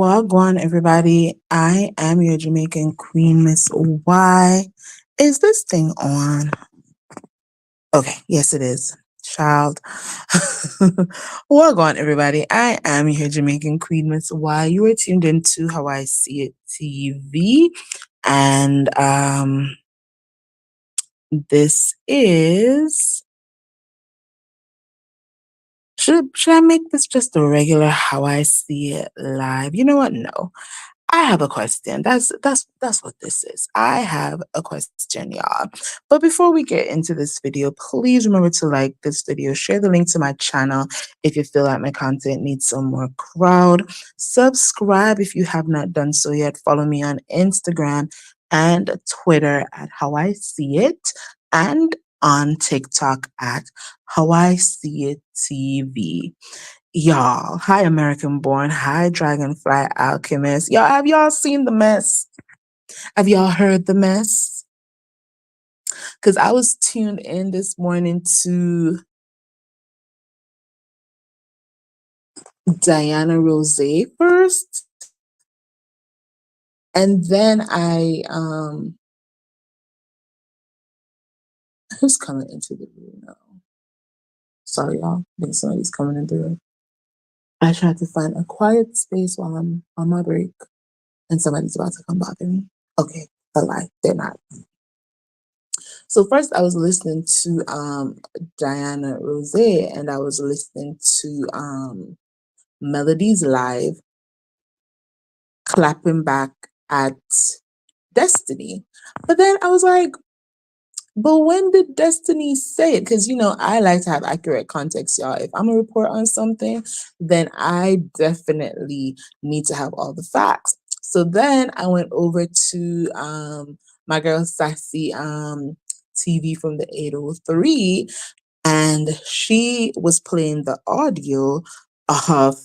Wagwan, everybody. I am your Jamaican Queen, Miss Y. Is this thing on? Okay, yes, it is. Child. Wagwan, everybody. I am your Jamaican Queen, Miss Y. You are tuned into How I See It TV. And this is. Should I make this just a regular How I See It live? You know what? No. I have a question. That's what this is. I have a question, y'all. But before we get into this video, please remember to like this video, share the link to my channel if you feel like my content needs some more crowd. Subscribe if you have not done so yet. Follow me on Instagram and Twitter at How I See It and on TikTok at How I See It TV. Y'all, hi American Born, hi Dragonfly Alchemist. Y'all, have y'all seen the mess? Have y'all heard the mess? Because I was tuned in this morning to Diana Rose first. And then who's coming into the room now? Sorry, y'all. I think somebody's coming into the room. I tried to find a quiet space while I'm on my break, and somebody's about to come bother me. Okay, a lie. They're not. So first I was listening to Diana Rose, and I was listening to Melody's live clapping back at Destiny. But then I was like, but when did Destiny say it? Because, I like to have accurate context, y'all. If I'm a report on something, then I definitely need to have all the facts. So then I went over to my girl Sassy TV from the 803, and she was playing the audio of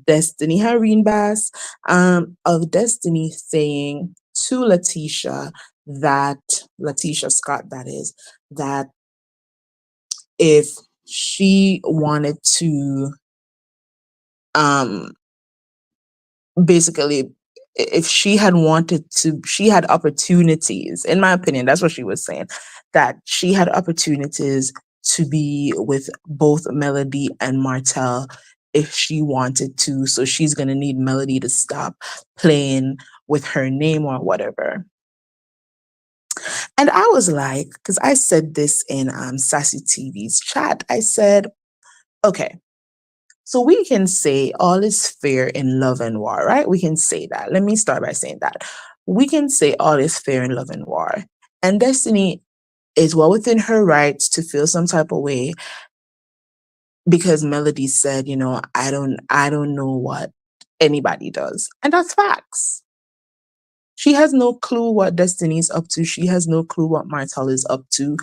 Destiny Hareen Bass, of Destiny saying to Letitia Scott, that is, that if she wanted to, basically, if she had wanted to, she had opportunities, in my opinion, that's what she was saying, that she had opportunities to be with both Melody and Martel if she wanted to. So she's going to need Melody to stop playing with her name or whatever. And I was like, because I said this in Sassy TV's chat, I said, okay, so we can say all is fair in love and war, right? We can say that. Let me start by saying that. We can say all is fair in love and war. And Destiny is well within her rights to feel some type of way because Melody said, I don't know what anybody does. And that's facts. She has no clue what Destiny is up to. She has no clue what Martel is up to.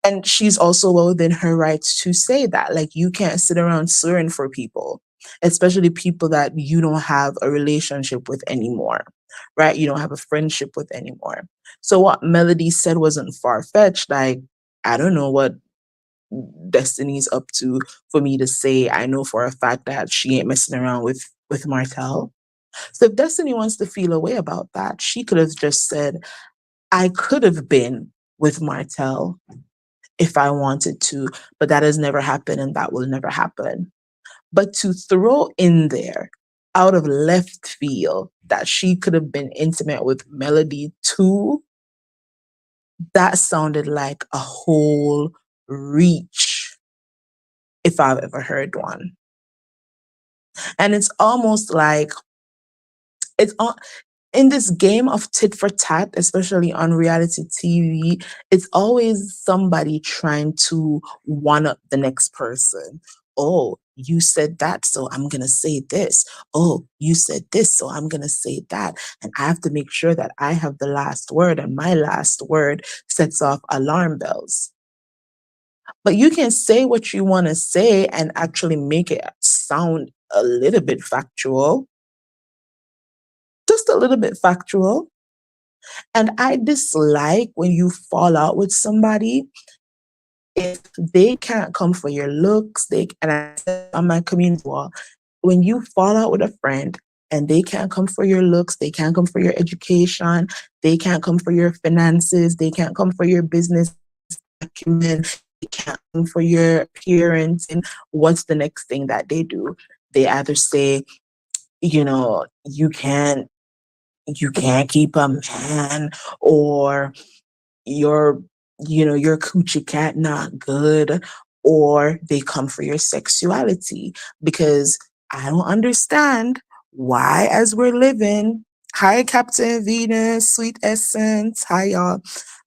And she's also well within her rights to say that. Like, you can't sit around swearing for people, especially people that you don't have a relationship with anymore, right? You don't have a friendship with anymore. So what Melody said wasn't far-fetched. Like, I don't know what Destiny's up to for me to say I know for a fact that she ain't messing around with Martel. So if Destiny wants to feel a way about that, she could have just said, I could have been with Martel if I wanted to, but that has never happened and that will never happen. But to throw in there out of left field that she could have been intimate with Melody too, that sounded like a whole reach if I've ever heard one. And it's almost like in this game of tit for tat, especially on reality TV, it's always somebody trying to one up the next person. Oh, you said that, so I'm going to say this. Oh, you said this, so I'm going to say that. And I have to make sure that I have the last word, and my last word sets off alarm bells. But you can say what you want to say and actually make it sound a little bit factual. Just a little bit factual. And I dislike when you fall out with somebody if they can't come for your looks. And I said on my community wall, when you fall out with a friend and they can't come for your looks, they can't come for your education, they can't come for your finances, they can't come for your business acumen, they can't come for your appearance, and what's the next thing that they do? They either say, you can't keep a man, or your your coochie cat not good, or they come for your sexuality. Because I don't understand why, as we're living, hi Captain Venus, sweet essence, hi y'all,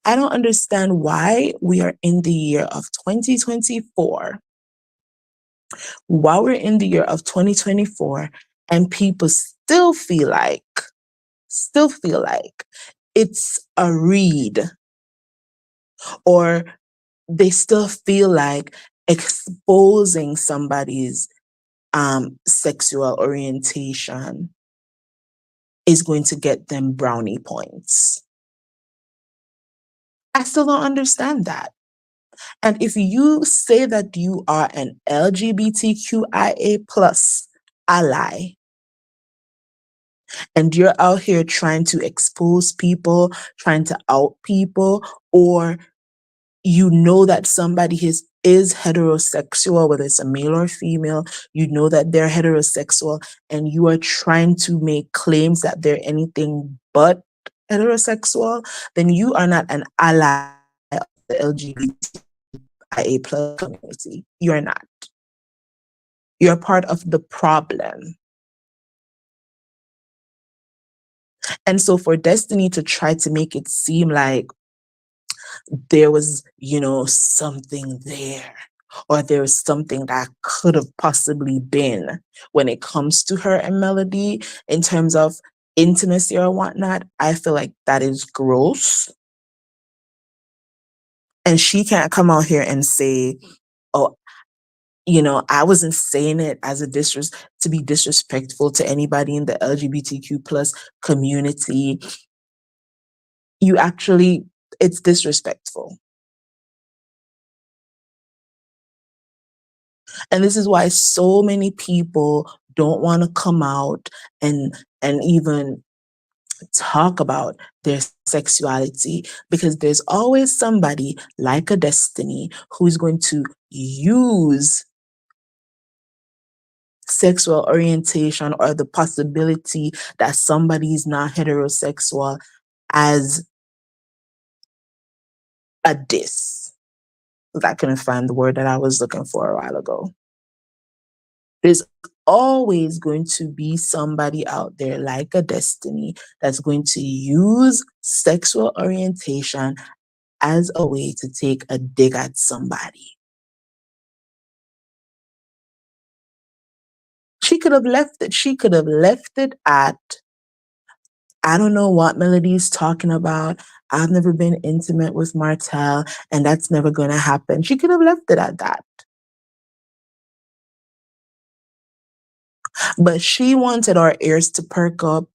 I don't understand why we are in the year of 2024, and people still feel like it's a read, or they still feel like exposing somebody's sexual orientation is going to get them brownie points. I still don't understand that. And if you say that you are an LGBTQIA plus ally, and you're out here trying to expose people, trying to out people, or you know that somebody is heterosexual, whether it's a male or female, you know that they're heterosexual, and you are trying to make claims that they're anything but heterosexual, then you are not an ally of the LGBTIA plus community. You're not. You're part of the problem. And so for Destiny to try to make it seem like there was, something there, or there was something that could have possibly been when it comes to her and Melody in terms of intimacy or whatnot, I feel like that is gross. And she can't come out here and say, oh, I wasn't saying it as to be disrespectful to anybody in the LGBTQ plus community. It's disrespectful. And this is why so many people don't want to come out and even talk about their sexuality, because there's always somebody like a Destiny who's going to use sexual orientation or the possibility that somebody's not heterosexual as a diss. I couldn't find the word that I was looking for a while ago. There's always going to be somebody out there like a Destiny that's going to use sexual orientation as a way to take a dig at somebody. She could have left it. She could have left it at, I don't know what Melody's talking about. I've never been intimate with Martel, and that's never going to happen. She could have left it at that. But she wanted our ears to perk up.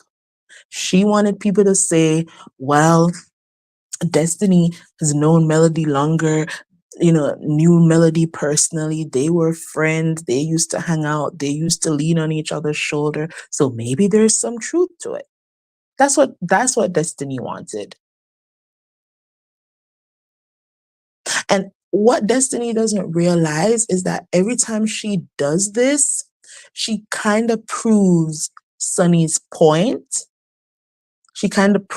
She wanted people to say, well, Destiny has known Melody longer, knew Melody personally. They were friends. They used to hang out. They used to lean on each other's shoulder. So maybe there's some truth to it. That's what Destiny wanted. And what Destiny doesn't realize is that every time she does this, she kind of proves Sunny's point. She kind of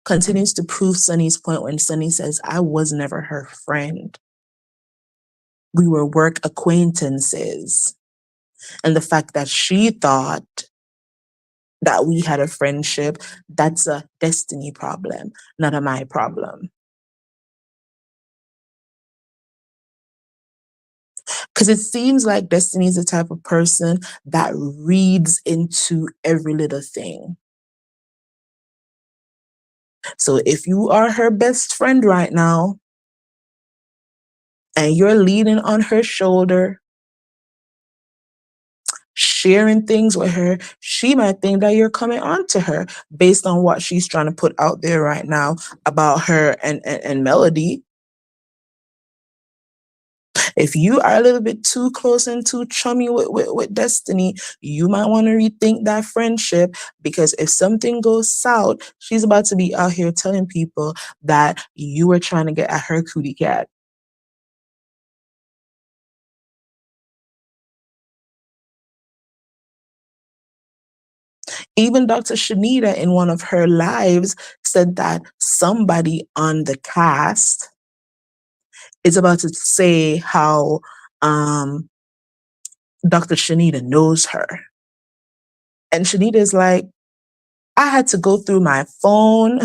continues to prove Sunny's point when Sunny says, I was never her friend. We were work acquaintances. And the fact that she thought that we had a friendship, that's a Destiny problem, not a my problem. Because it seems like Destiny is the type of person that reads into every little thing. So if you are her best friend right now and you're leaning on her shoulder, sharing things with her, she might think that you're coming on to her based on what she's trying to put out there right now about her and Melody. If you are a little bit too close and too chummy with Destiny, you might want to rethink that friendship, because if something goes south, she's about to be out here telling people that you were trying to get at her cootie cat. Even Dr. Shanita in one of her lives said that somebody on the cast is about to say how Dr. Shanita knows her. And Shanita is like, I had to go through my phone.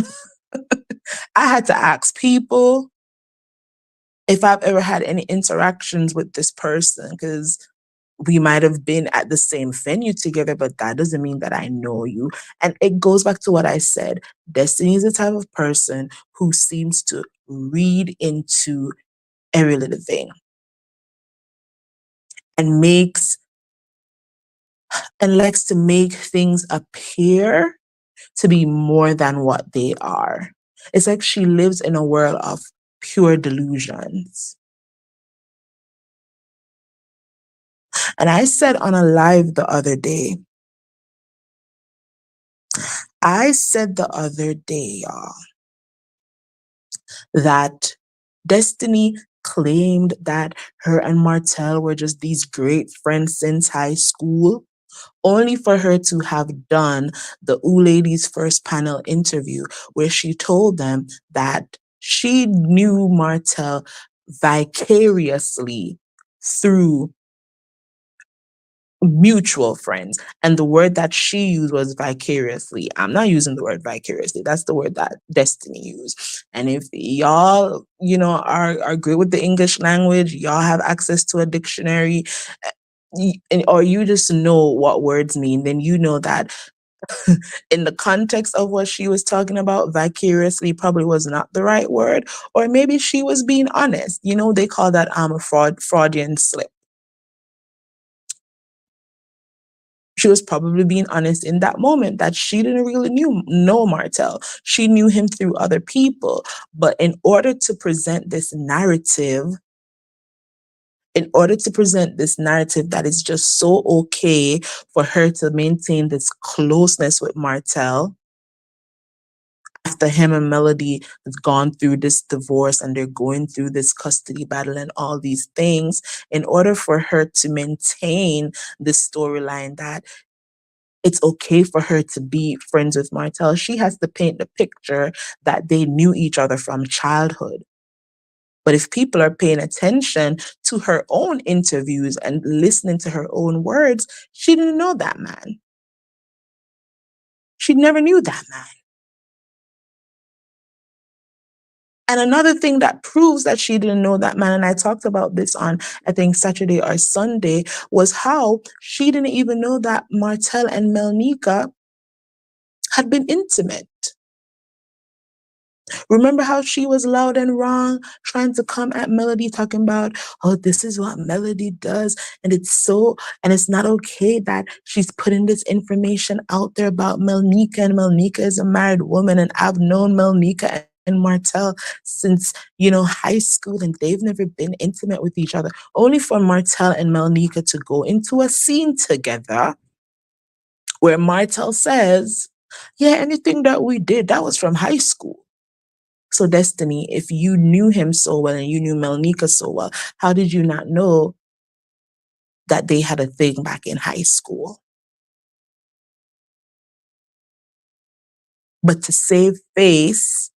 I had to ask people if I've ever had any interactions with this person, because we might have been at the same venue together, but that doesn't mean that I know you. And it goes back to what I said. Destiny is the type of person who seems to read into every little thing and likes to make things appear to be more than what they are. It's like she lives in a world of pure delusions. And I said on a live the other day, y'all, that Destiny claimed that her and Martel were just these great friends since high school, only for her to have done the Ooh Ladies first panel interview where she told them that she knew Martel vicariously through mutual friends. And the word that she used was vicariously. I'm not using the word vicariously. That's the word that Destiny used. And if y'all, are good with the English language, y'all have access to a dictionary, or you just know what words mean, then you know that in the context of what she was talking about, vicariously probably was not the right word, or maybe she was being honest. They call that a Freudian slip. She was probably being honest in that moment that she didn't really know Martel. She knew him through other people. But in order to present this narrative that is just so okay for her to maintain this closeness with Martel, after him and Melody has gone through this divorce and they're going through this custody battle and all these things, in order for her to maintain this storyline that it's okay for her to be friends with Martel, she has to paint the picture that they knew each other from childhood. But if people are paying attention to her own interviews and listening to her own words, she didn't know that man. She never knew that man. And another thing that proves that she didn't know that man, and I talked about this on, I think, Saturday or Sunday, was how she didn't even know that Martel and Melnika had been intimate. Remember how she was loud and wrong, trying to come at Melody, talking about, oh, this is what Melody does. And it's not okay that she's putting this information out there about Melnika, and Melnika is a married woman. And I've known Melnika and Martel since, high school, and they've never been intimate with each other. Only for Martel and Melnika to go into a scene together where Martel says, yeah, anything that we did, that was from high school. So Destiny, if you knew him so well and you knew Melnika so well, how did you not know that they had a thing back in high school? But to save face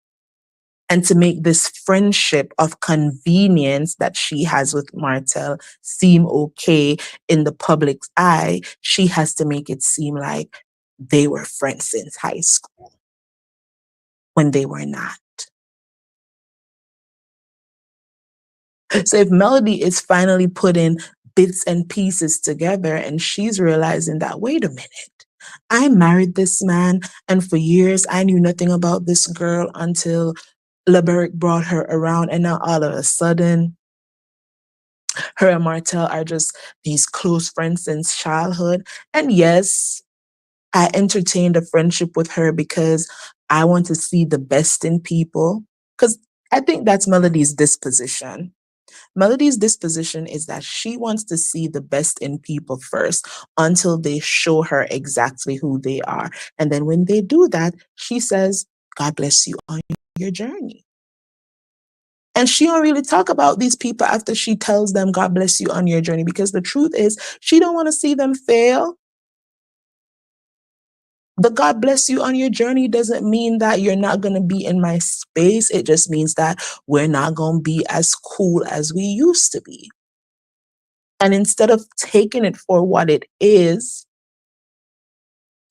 and to make this friendship of convenience that she has with Martel seem okay in the public's eye, she has to make it seem like they were friends since high school when they were not. So if Melody is finally putting bits and pieces together and she's realizing that, wait a minute, I married this man and for years I knew nothing about this girl until LeBerick brought her around, and now all of a sudden her and Martel are just these close friends since childhood. And yes, I entertained a friendship with her because I want to see the best in people, because I think that's Melody's disposition. Melody's disposition is that she wants to see the best in people first until they show her exactly who they are. And then when they do that, she says, God bless you on your journey. And she don't really talk about these people after she tells them, God bless you on your journey, because the truth is she don't want to see them fail. The God bless you on your journey doesn't mean that you're not going to be in my space. It just means that we're not going to be as cool as we used to be. And instead of taking it for what it is,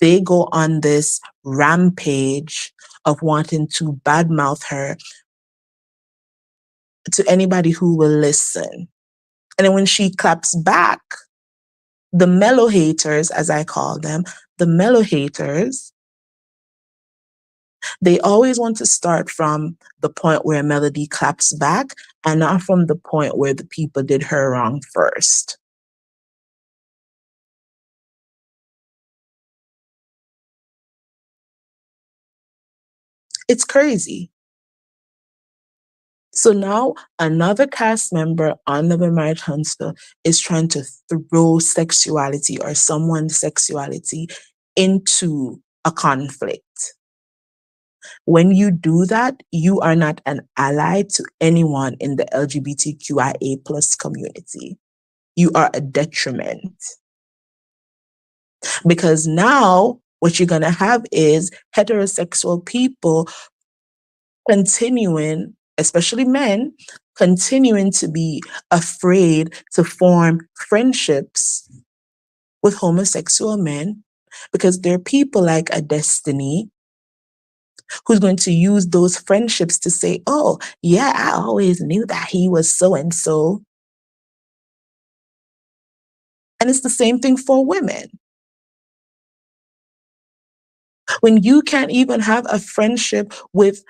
they go on this rampage of wanting to badmouth her to anybody who will listen. And then when she claps back, the mellow haters, as I call them, the mellow haters, they always want to start from the point where Melody claps back and not from the point where the people did her wrong first. It's crazy. So now another cast member on the Marriage Hunter is trying to throw sexuality or someone's sexuality into a conflict. When you do that, you are not an ally to anyone in the LGBTQIA plus community. You are a detriment. Because now what you're going to have is heterosexual people continuing, especially men, continuing to be afraid to form friendships with homosexual men because there are people like a Destiny who's going to use those friendships to say, oh, yeah, I always knew that he was so and so. And it's the same thing for women. When you can't even have a friendship with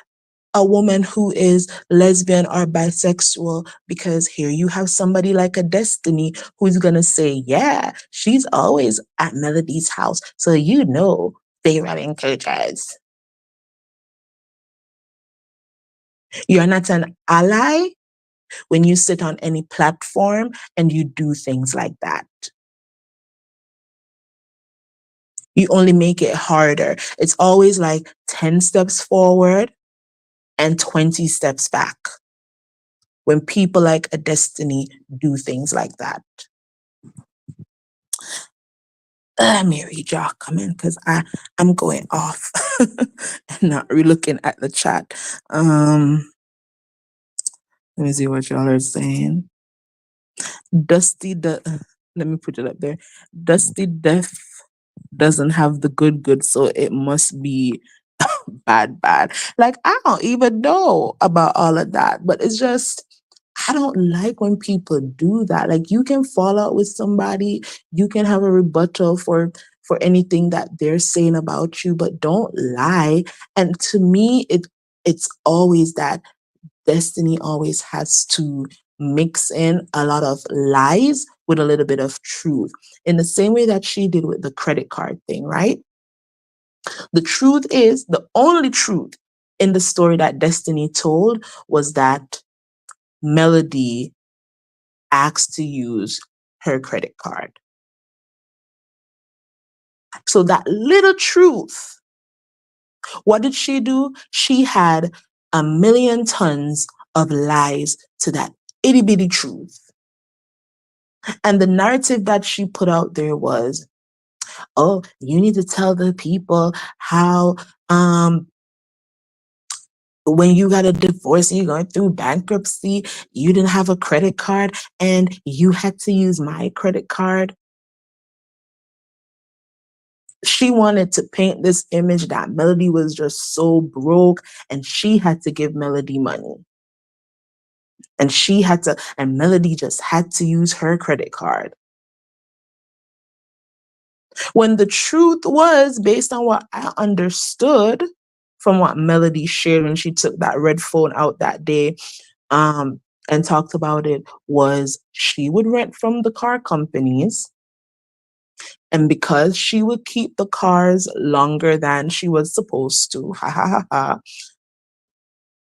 a woman who is lesbian or bisexual, because here you have somebody like a Destiny who's going to say, yeah, she's always at Melody's house. So you know they run in churches. You're not an ally when you sit on any platform and you do things like that. You only make it harder. It's always like 10 steps forward and 20 steps back when people like a Destiny do things like that. Mary Jo, come in because I'm going off and not re-looking at the chat. Let me see what y'all are saying. Dusty, let me put it up there. Dusty Death doesn't have the good, so it must be bad. Like, I don't even know about all of that, but it's just, I don't like when people do that. Like, you can fall out with somebody, you can have a rebuttal for anything that they're saying about you, but don't lie. And to me, it's always that Destiny always has to mix in a lot of lies with a little bit of truth, in the same way that she did with the credit card thing, right? The truth is, the only truth in the story that Destiny told was that Melody asked to use her credit card. So that little truth, what did she do? She had a million tons of lies to that itty bitty truth. And the narrative that she put out there was, oh, you need to tell the people how when you got a divorce and you're going through bankruptcy, you didn't have a credit card and you had to use my credit card. She wanted to paint this image that Melody was just so broke and she had to give Melody money. And Melody just had to use her credit card. When the truth was, based on what I understood from what Melody shared when she took that red phone out that day, and talked about it, was she would rent from the car companies. And because she would keep the cars longer than she was supposed to, ha ha ha ha,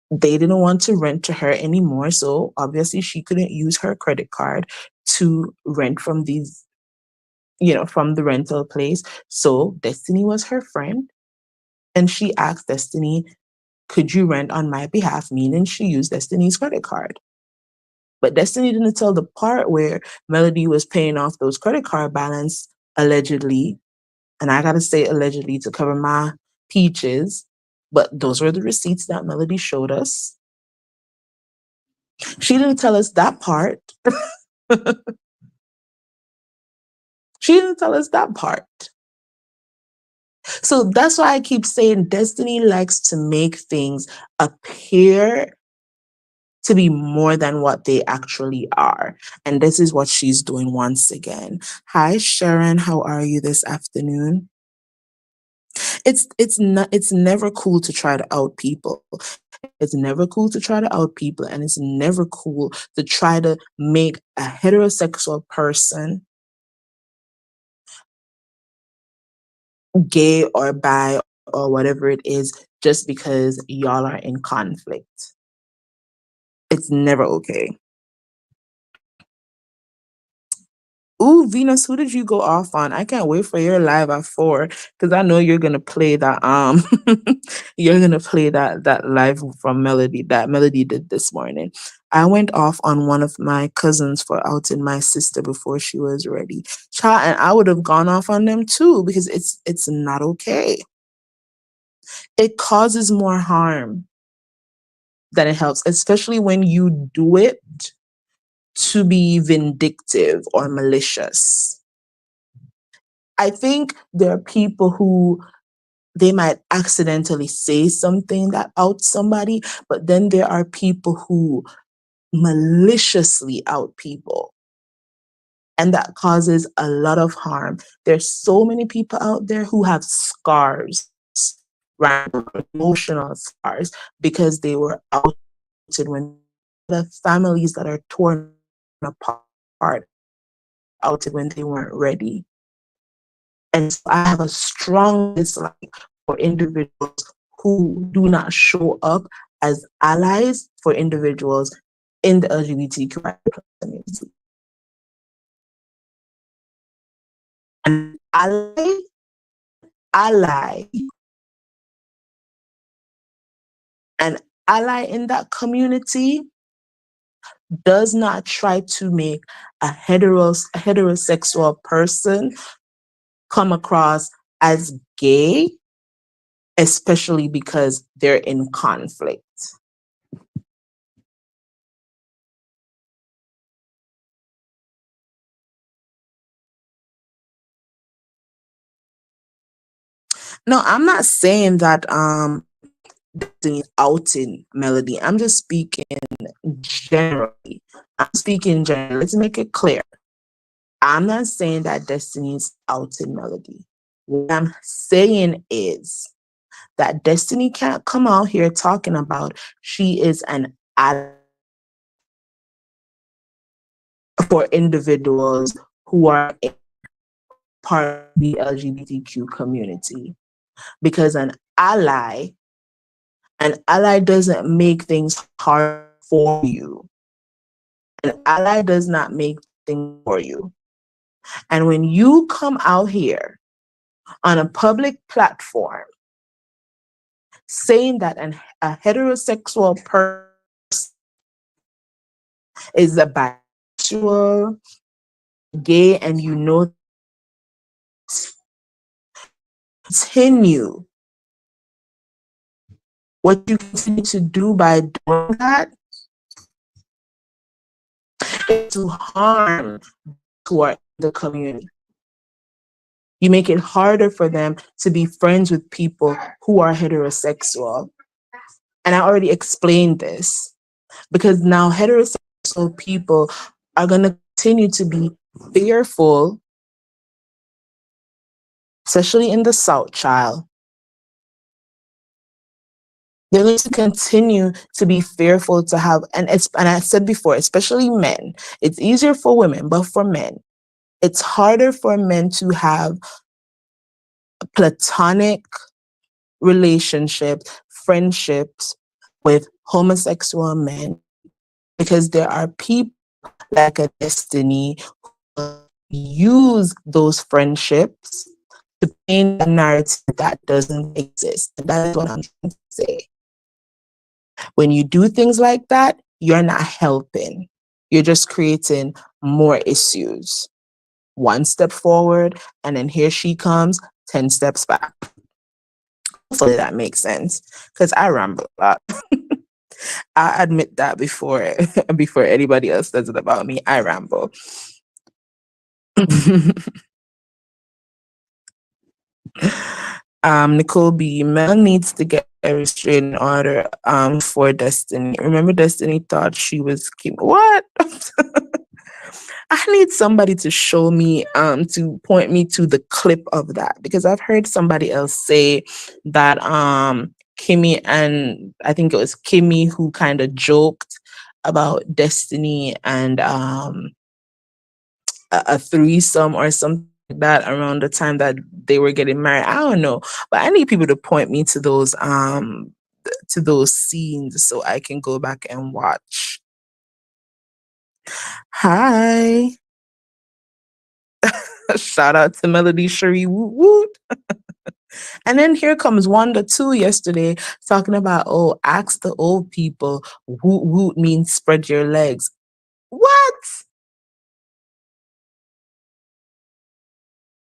They didn't want to rent to her anymore, so obviously she couldn't use her credit card to rent from these, from the rental place. So Destiny was her friend, and she asked Destiny, could you rent on my behalf? Meaning she used Destiny's credit card. But Destiny didn't tell the part where Melody was paying off those credit card balance allegedly. And I gotta say allegedly to cover my peaches. But those were the receipts that Melody showed us. She didn't tell us that part. She didn't tell us that part. So that's why I keep saying Destiny likes to make things appear to be more than what they actually are. And this is what she's doing once again. Hi Sharon, how are you this afternoon? It's never cool to try to out people. It's never cool to try to out people, and it's never cool to try to make a heterosexual person gay or bi or whatever it is just because y'all are in conflict. It's never okay. Ooh, Venus, who did you go off on? I can't wait for your live at 4 because I know you're gonna play that you're gonna play that live from Melody that Melody did this morning. I went off on one of my cousins for outing my sister before she was ready. Child, and I would have gone off on them too because it's not okay. It causes more harm than it helps, especially when you do it to be vindictive or malicious. I think there are people who they might accidentally say something that outs somebody, but then there are people who maliciously out people. And that causes a lot of harm. There's so many people out there who have scars, right? Emotional scars, because they were outed when the families that are torn apart, outed when they weren't ready. And so I have a strong dislike for individuals who do not show up as allies for individuals in the LGBTQ community. An ally, an ally in that community does not try to make a heterosexual person come across as gay, especially because they're in conflict. No, I'm not saying that Destiny is outing Melody. I'm just speaking generally. I'm speaking generally. Let's make it clear. I'm not saying that Destiny is outing Melody. What I'm saying is that Destiny can't come out here talking about she is an ally for individuals who are part of the LGBTQ community. Because an ally doesn't make things hard for you. An ally does not make things for you. And when you come out here on a public platform saying that a heterosexual person is a bisexual, gay, and you know, continue what you continue to do by doing that is to harm who are in the community. You make it harder for them to be friends with people who are heterosexual. And I already explained this because now heterosexual people are going to continue to be fearful, especially in the South, child. They're going to continue to be fearful to have, and I said before, especially men. It's easier for women, but for men, it's harder for men to have platonic relationships, friendships with homosexual men, because there are people like a Destiny use those friendships to paint a narrative that doesn't exist. And that is what I'm trying to say. When you do things like that, you're not helping. You're just creating more issues. One step forward, and then here she comes, 10 steps back. Hopefully that makes sense, because I ramble a lot. I admit that before before anybody else does it about me. I ramble. Nicole B. Mel needs to get a restraining order for Destiny. Remember, Destiny thought she was what? I need somebody to show me, to point me to the clip of that, because I've heard somebody else say that Kimmy, and I think it was Kimmy who kind of joked about Destiny and a threesome or something like that around the time that they were getting married. I don't know, but I need people to point me to those scenes so I can go back and watch. Hi. Shout out to Melody Cherie, woot woot. And then here comes Wanda too yesterday talking about, oh, ask the old people. Woot woot means spread your legs. What?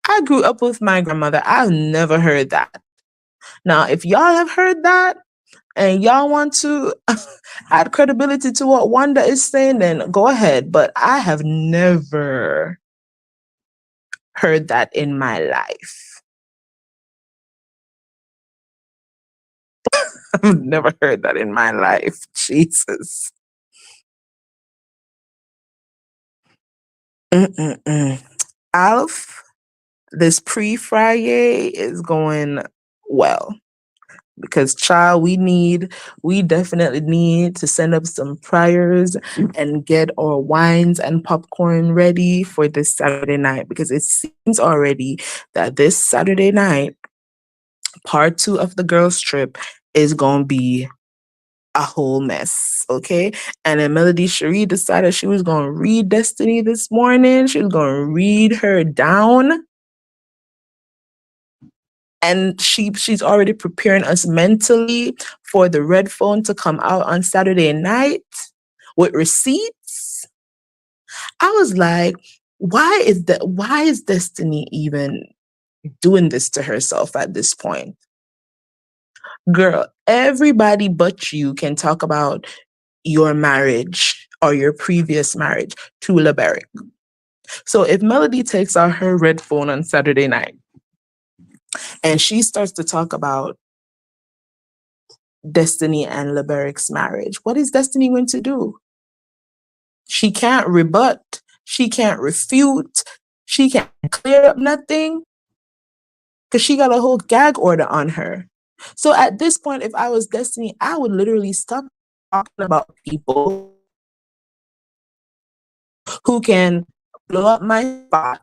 I grew up with my grandmother. I've never heard that. Now, if y'all have heard that and y'all want to add credibility to what Wanda is saying, then go ahead. But I have never heard that in my life. I've never heard that in my life. Jesus. Mm-mm-mm. Alf, this pre-Friday is going well, because child, we definitely need to send up some prayers and get our wines and popcorn ready for this Saturday night, because it seems already that this Saturday night, part 2 of the girls trip is going to be a whole mess, okay? And then Melody Cherie decided she was going to read Destiny this morning. She was going to read her down. And she's already preparing us mentally for the red phone to come out on Saturday night with receipts. I was like, why is Destiny even doing this to herself at this point? Girl, everybody but you can talk about your marriage or your previous marriage to LeBeric. So if Melody takes out her red phone on Saturday night and she starts to talk about Destiny and LeBeric's marriage, what is Destiny going to do? She can't rebut. She can't refute. She can't clear up nothing because she got a whole gag order on her. So at this point, if I was Destiny, I would literally stop talking about people who can blow up my spot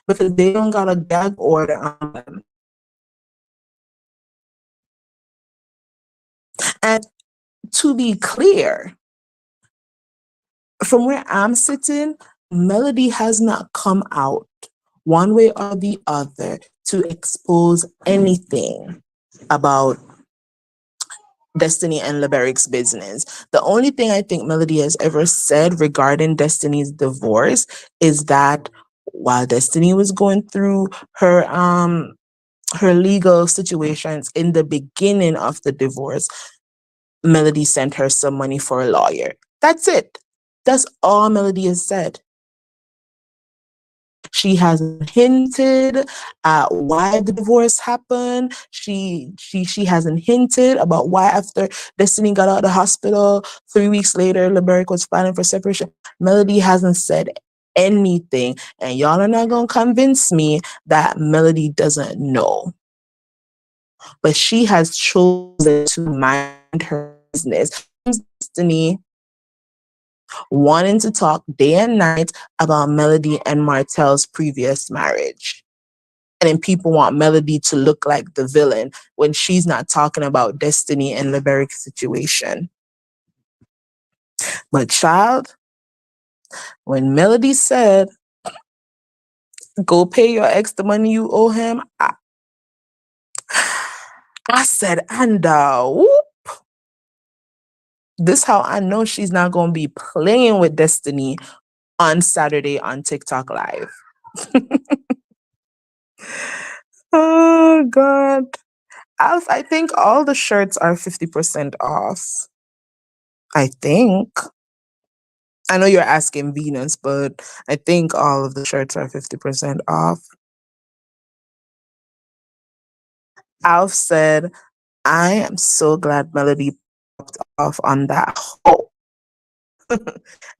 because they don't got a gag order on them. And to be clear, from where I'm sitting, Melody has not come out one way or the other to expose anything about Destiny and LeBeric's business. The only thing I think Melody has ever said regarding Destiny's divorce is that while Destiny was going through her legal situations in the beginning of the divorce, Melody sent her some money for a lawyer. That's it. That's all Melody has said. She hasn't hinted at why the divorce happened. She hasn't hinted about why after Destiny got out of the hospital, 3 weeks later, LeBeric was filing for separation. Melody hasn't said anything. And y'all are not going to convince me that Melody doesn't know. But she has chosen to mind her business. Destiny wanting to talk day and night about Melody and Martel's previous marriage. And then people want Melody to look like the villain when she's not talking about Destiny and LeBeric's situation. But child, when Melody said, go pay your ex the money you owe him, I said, and whoop. This how I know she's not going to be playing with Destiny on Saturday on TikTok Live. Oh, God. I think all the shirts are 50% off. I think. I know you're asking Venus, but I think all of the shirts are 50% off. Alf said, I am so glad Melody popped off on that whole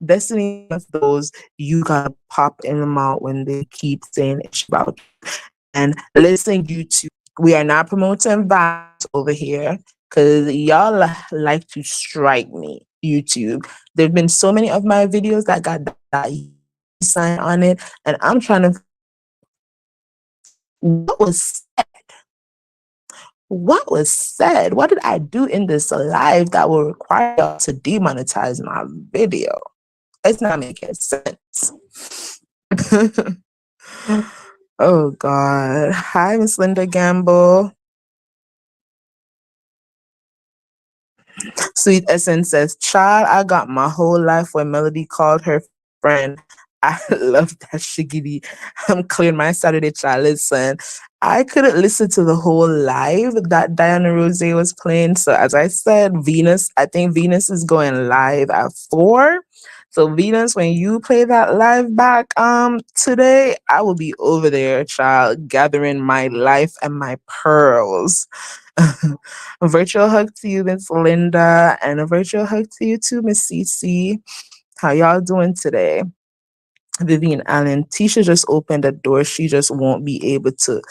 Destiny of those you gotta pop in the mouth when they keep saying it's about you. And listen, YouTube, we are not promoting violence over here because y'all like to strike me. YouTube. There've been so many of my videos that got that sign on it, and I'm trying to what was what was said? What did I do in this live that will require y'all to demonetize my video? It's not making sense. Oh God. Hi, Miss Linda Gamble. Sweet Essence says, child, I got my whole life when Melody called her friend. I love that shiggity. I'm clearing my Saturday, child. Listen, I couldn't listen to the whole live that Diana Rose was playing. So as I said, I think Venus is going live at 4. So Venus, when you play that live back today, I will be over there, child, gathering my life and my pearls. A virtual hug to you, Miss Linda, and a virtual hug to you too, Miss Cece. How y'all doing today? Vivian Allen, Tisha just opened a door she just won't be able to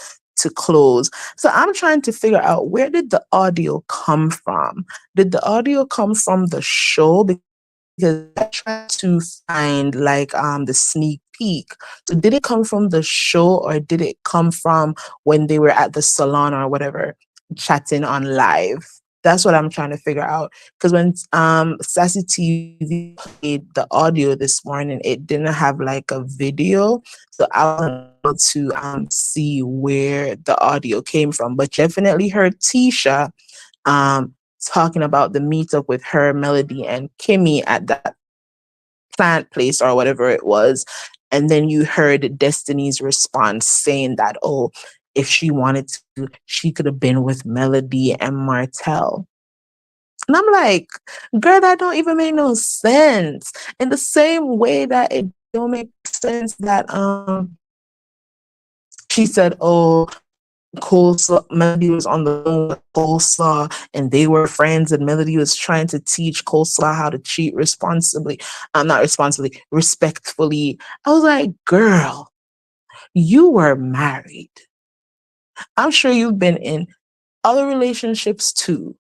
close. So I'm trying to figure out, where did the audio come from? Did the audio come from the show? Because I tried to find like the sneak peek. So did it come from the show, or did it come from when they were at the salon or whatever chatting on live? That's what I'm trying to figure out. Because when Sassy TV played the audio this morning, it didn't have like a video, so I wasn't able to see where the audio came from. But definitely heard Tisha talking about the meetup with her, Melody, and Kimmy at that plant place or whatever it was. And then you heard Destiny's response saying that, oh, if she wanted to, she could have been with Melody and Martel. And I'm like, girl, that don't even make no sense. In the same way that it don't make sense that she said, oh, Coleslaw, Melody was on the phone with Coleslaw and they were friends, and Melody was trying to teach Coleslaw how to cheat responsibly. Not responsibly, respectfully. I was like, girl, you were married. I'm sure you've been in other relationships too,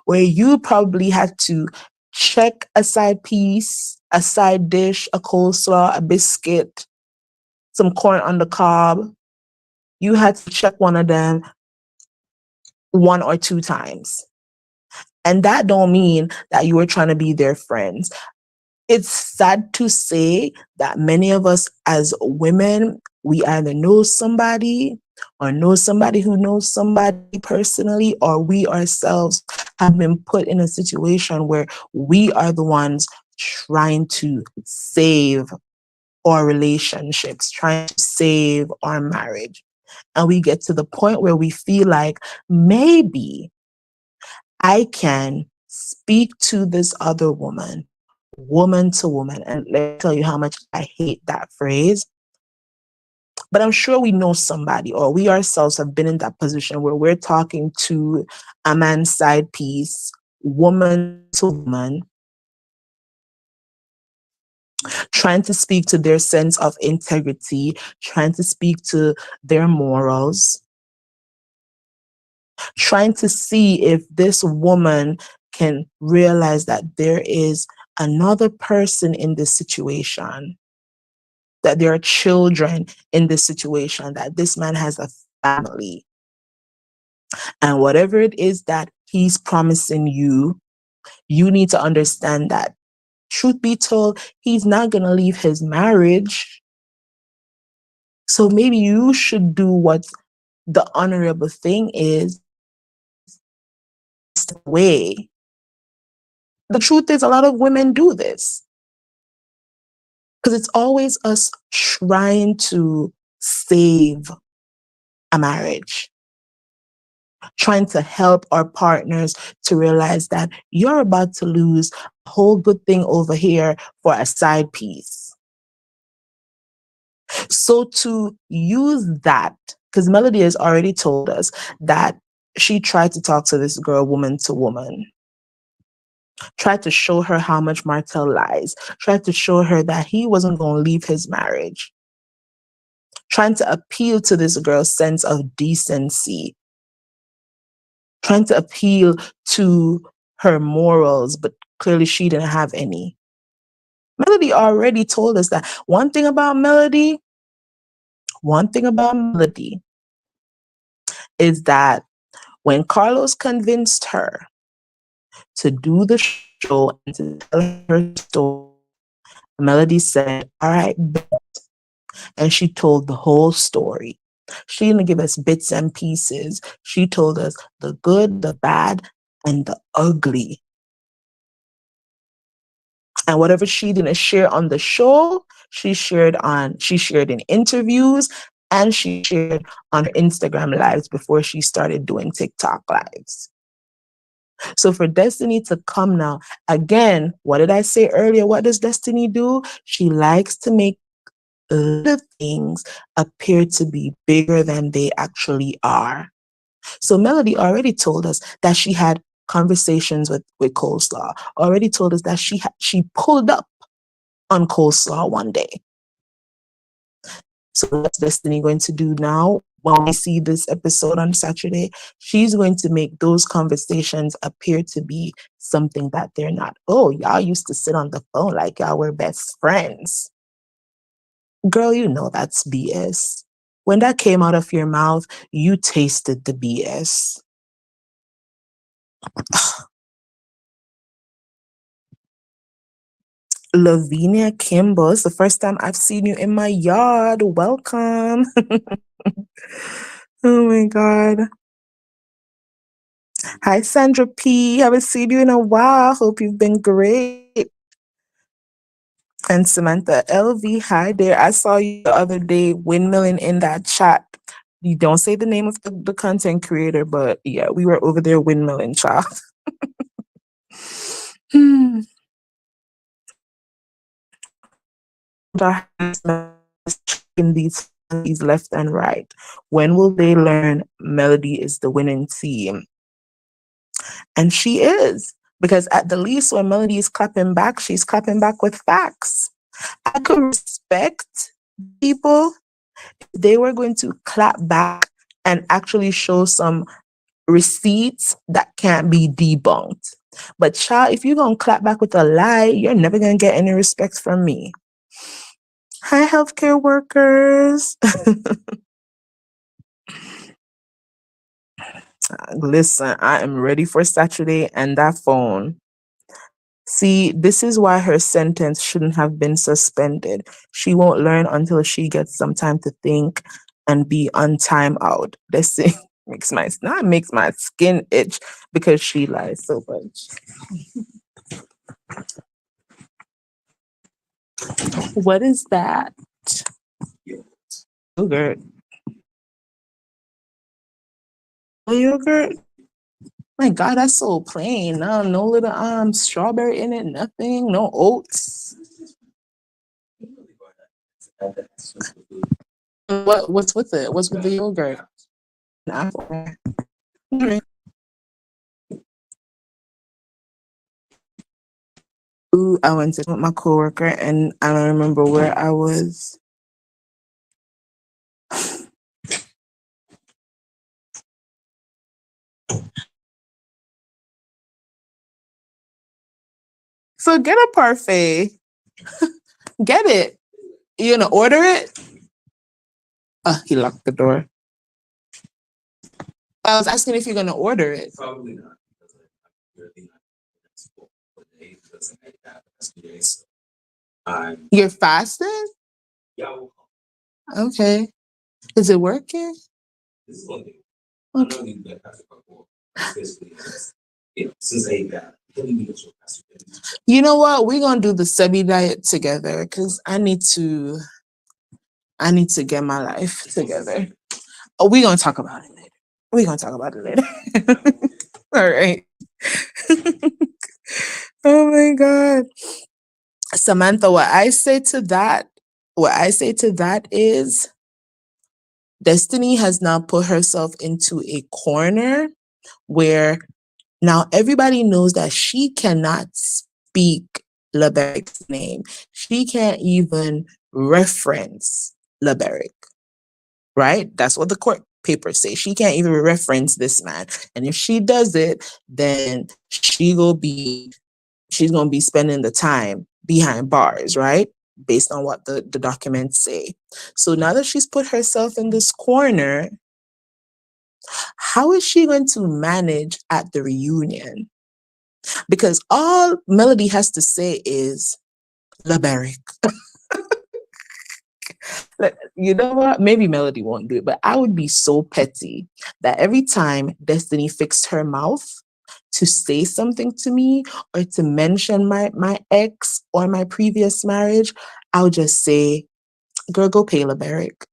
where you probably had to check a side piece, a side dish, a coleslaw, a biscuit, some corn on the cob. You had to check one of them 1 or 2 times. And that don't mean that you were trying to be their friends. It's sad to say that many of us as women, we either know somebody or know somebody who knows somebody personally, or we ourselves have been put in a situation where we are the ones trying to save our relationships, trying to save our marriage. And we get to the point where we feel like maybe I can speak to this other woman to woman. And let me tell you how much I hate that phrase. But I'm sure we know somebody, or we ourselves have been in that position where we're talking to a man's side piece, woman to woman, trying to speak to their sense of integrity, trying to speak to their morals, trying to see if this woman can realize that there is another person in this situation, that there are children in this situation, that this man has a family. And whatever it is that he's promising you, you need to understand that truth be told, he's not going to leave his marriage. So maybe you should do what the honorable thing is, step away. The truth is, a lot of women do this because it's always us trying to save a marriage, trying to help our partners to realize that you're about to lose a whole good thing over here for a side piece. So to use that, because Melody has already told us that she tried to talk to this girl woman to woman, tried to show her how much Martel lies, tried to show her that he wasn't going to leave his marriage, trying to appeal to this girl's sense of decency, trying to appeal to her morals, but clearly she didn't have any. Melody already told us that one thing about Melody is that when Carlos convinced her to do the show and to tell her story, Melody said, all right, and she told the whole story. She didn't give us bits and pieces. She told us the good, the bad, and the ugly. And whatever she didn't share on the show, she shared in interviews, and she shared on her Instagram lives before she started doing TikTok lives. So for Destiny to come now, again, what did I say earlier? What does Destiny do? She likes to make little things appear to be bigger than they actually are. So Melody already told us that she had conversations with Coleslaw, already told us that she pulled up on Coleslaw one day. So what's Destiny going to do now? When we see this episode on Saturday, she's going to make those conversations appear to be something that they're not. Oh, y'all used to sit on the phone like y'all were best friends. Girl, you know that's BS. When that came out of your mouth, you tasted the BS. Lavinia Kimball, it's the first time I've seen you in my yard. Welcome. Oh my God. Hi, Sandra P. Haven't seen you in a while. Hope you've been great. And Samantha LV, hi there. I saw you the other day windmilling in that chat. You don't say the name of the content creator, but yeah, we were over there windmilling, child. In these left and right. When will they learn Melody is the winning team? And she is, because at the least when Melody is clapping back, she's clapping back with facts. I could respect people if they were going to clap back and actually show some receipts that can't be debunked. But child, if you're going to clap back with a lie, you're never going to get any respect from me. Hi, healthcare workers. Listen, I am ready for Saturday and that phone. See, this is why her sentence shouldn't have been suspended. She won't learn until she gets some time to think and be on timeout. This thing makes my skin itch because she lies so much. What is that? Yogurt. Yogurt? My God, that's so plain. No little strawberry in it, nothing, no oats. What's with it? What's with the yogurt? An apple. Ooh, I went to with my coworker and I don't remember where I was. So get a parfait. Get it. You gonna order it? He locked the door. I was asking if you're gonna order it. Probably not. Because I'm really not. You're fasting? Okay. Is it working? Okay. You know what? We're gonna do the semi diet together because I need to get my life together. Oh, we're gonna talk about it later. We're gonna talk about it later. All right. Oh my God. Samantha, what I say to that is Destiny has now put herself into a corner where now everybody knows that she cannot speak Leberic's name. She can't even reference Leberic, right? That's what the court papers say. She can't even reference this man. And if she does it, then she's gonna be spending the time behind bars, right? Based on what the documents say. So now that she's put herself in this corner, how is she going to manage at the reunion? Because all Melody has to say is Leberic. Like, you know what? Maybe Melody won't do it, but I would be so petty that every time Destiny fixed her mouth to say something to me or to mention my ex or my previous marriage, I would just say, girl, go pay Leberic.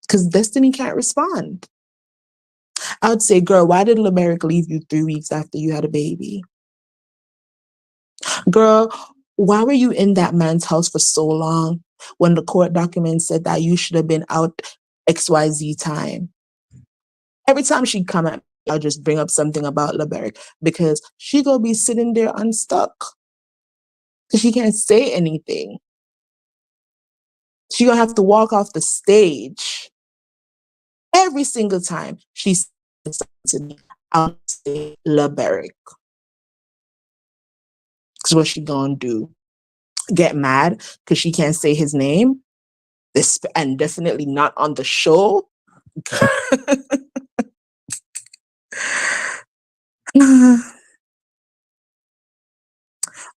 Because Destiny can't respond. I would say, girl, why did Leberic leave you 3 weeks after you had a baby? Girl, why were you in that man's house for so long when the court documents said that you should have been out XYZ time? Every time she come at me, I'll just bring up something about Leberic because she gonna be sitting there unstuck because she can't say anything. She gonna have to walk off the stage every single time she says something to me. I'll say Leberic. Because what she gonna do? Get mad because she can't say his name? This and definitely not on the show.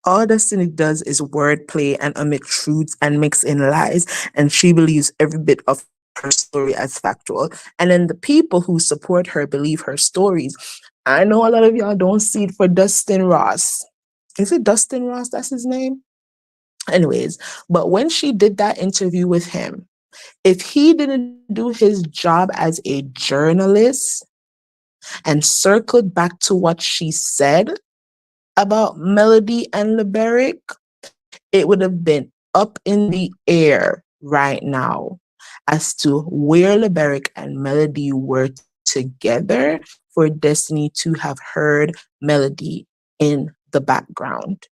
All Destiny does is wordplay and omit truths and mix in lies, and she believes every bit of her story as factual. And then the people who support her believe her stories. I know a lot of y'all don't see it for Dustin Ross. Is it Dustin Ross? That's his name? Anyways, but when she did that interview with him, if he didn't do his job as a journalist and circled back to what she said about Melody and Leberic, it would have been up in the air right now as to where Leberic and Melody were together for Destiny to have heard Melody in the background.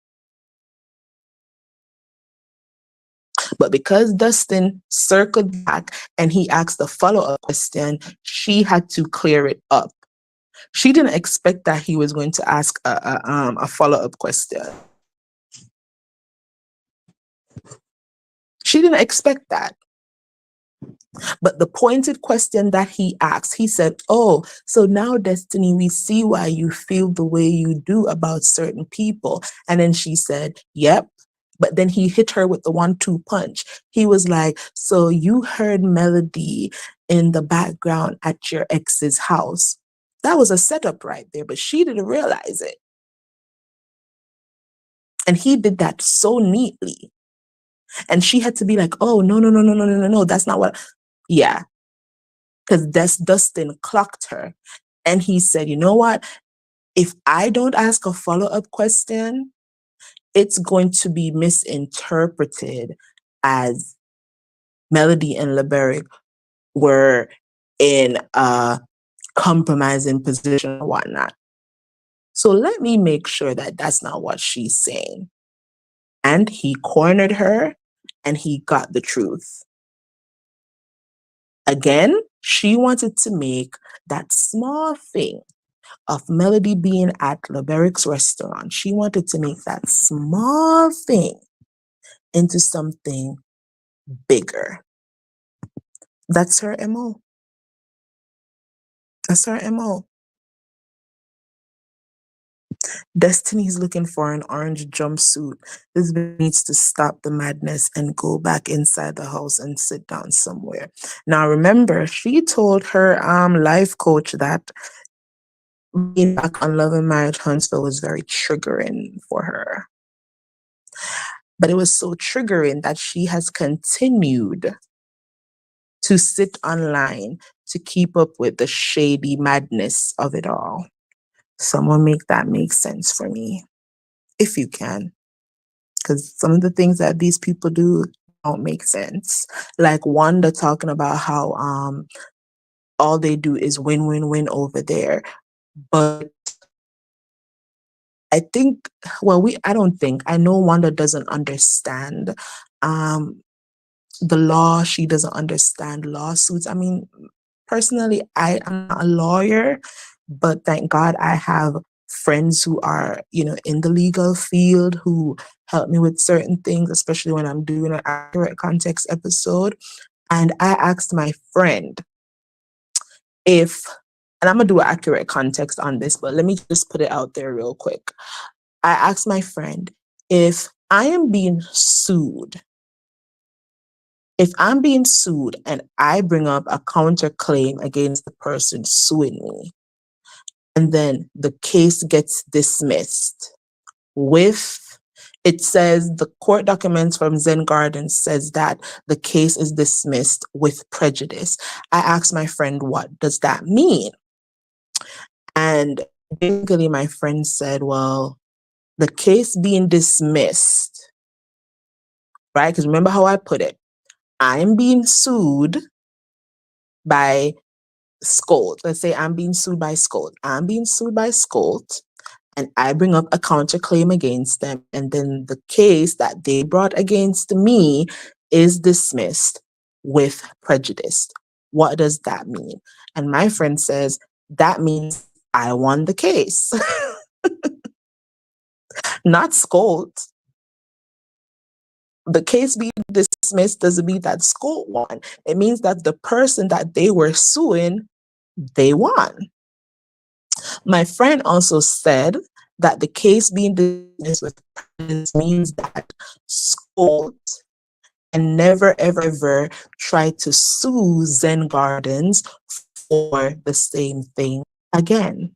But because Dustin circled back and he asked a follow-up question, she had to clear it up. She didn't expect that he was going to ask a follow-up question. She didn't expect that. But the pointed question that he asked, he said, oh, so now, Destiny, we see why you feel the way you do about certain people. And then she said, yep. But then he hit her with the 1-2 punch. He was like, so you heard Melody in the background at your ex's house. That was a setup right there, but she didn't realize it. And he did that so neatly. And she had to be like, oh, no, that's not what. Yeah. Because Dustin clocked her. And he said, you know what? If I don't ask a follow-up question, it's going to be misinterpreted as Melody and Leberic were in a compromising position or whatnot. So let me make sure that that's not what she's saying. And he cornered her and he got the truth. Again, she wanted to make that small thing of Melody being at Leberic's restaurant. She wanted to make that small thing into something bigger. That's her MO. That's her MO. Destiny's looking for an orange jumpsuit. This bitch needs to stop the madness and go back inside the house and sit down somewhere. Now remember, she told her life coach that being back on Love and Marriage Huntsville was very triggering for her. But it was so triggering that she has continued to sit online to keep up with the shady madness of it all. Someone make that make sense for me, if you can. Because some of the things that these people do don't make sense. Like Wanda talking about how all they do is win, win, win over there. But I think, well, I don't think, I know Wanda doesn't understand the law. She doesn't understand lawsuits. I mean, personally, I am not a lawyer, but thank God I have friends who are, in the legal field who help me with certain things, especially when I'm doing an accurate context episode. And I asked my friend if, and I'm gonna do an accurate context on this, but let me just put it out there real quick. I asked my friend if I am being sued, if I'm being sued and I bring up a counterclaim against the person suing me, and then the case gets dismissed with, it says the court documents from Zen Gardens says that the case is dismissed with prejudice. I asked my friend, what does that mean? And basically my friend said, well, the case being dismissed, right? Because remember how I put it, I'm being sued by Scold. Let's say I'm being sued by Scold. I'm being sued by Scold, and I bring up a counterclaim against them, and then the case that they brought against me is dismissed with prejudice. What does that mean? And my friend says, that means I won the case. Not Scold. The case being dismissed doesn't mean that Scold won. It means that the person that they were suing, they won. My friend also said that the case being dismissed with prejudice means that Scold and never ever ever try to sue Zen Gardens for the same thing again.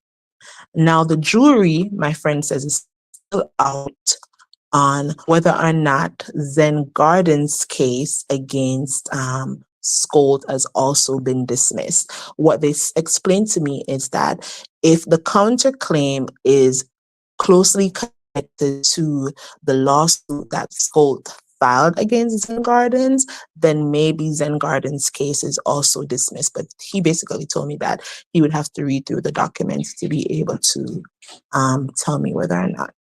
Now the jury, my friend says, is still out on whether or not Zen Gardens case against Scold has also been dismissed. What they explained to me is that if the counterclaim is closely connected to the lawsuit that Scold filed against Zen Gardens, then maybe Zen Gardens case is also dismissed. But he basically told me that he would have to read through the documents to be able to tell me whether or not.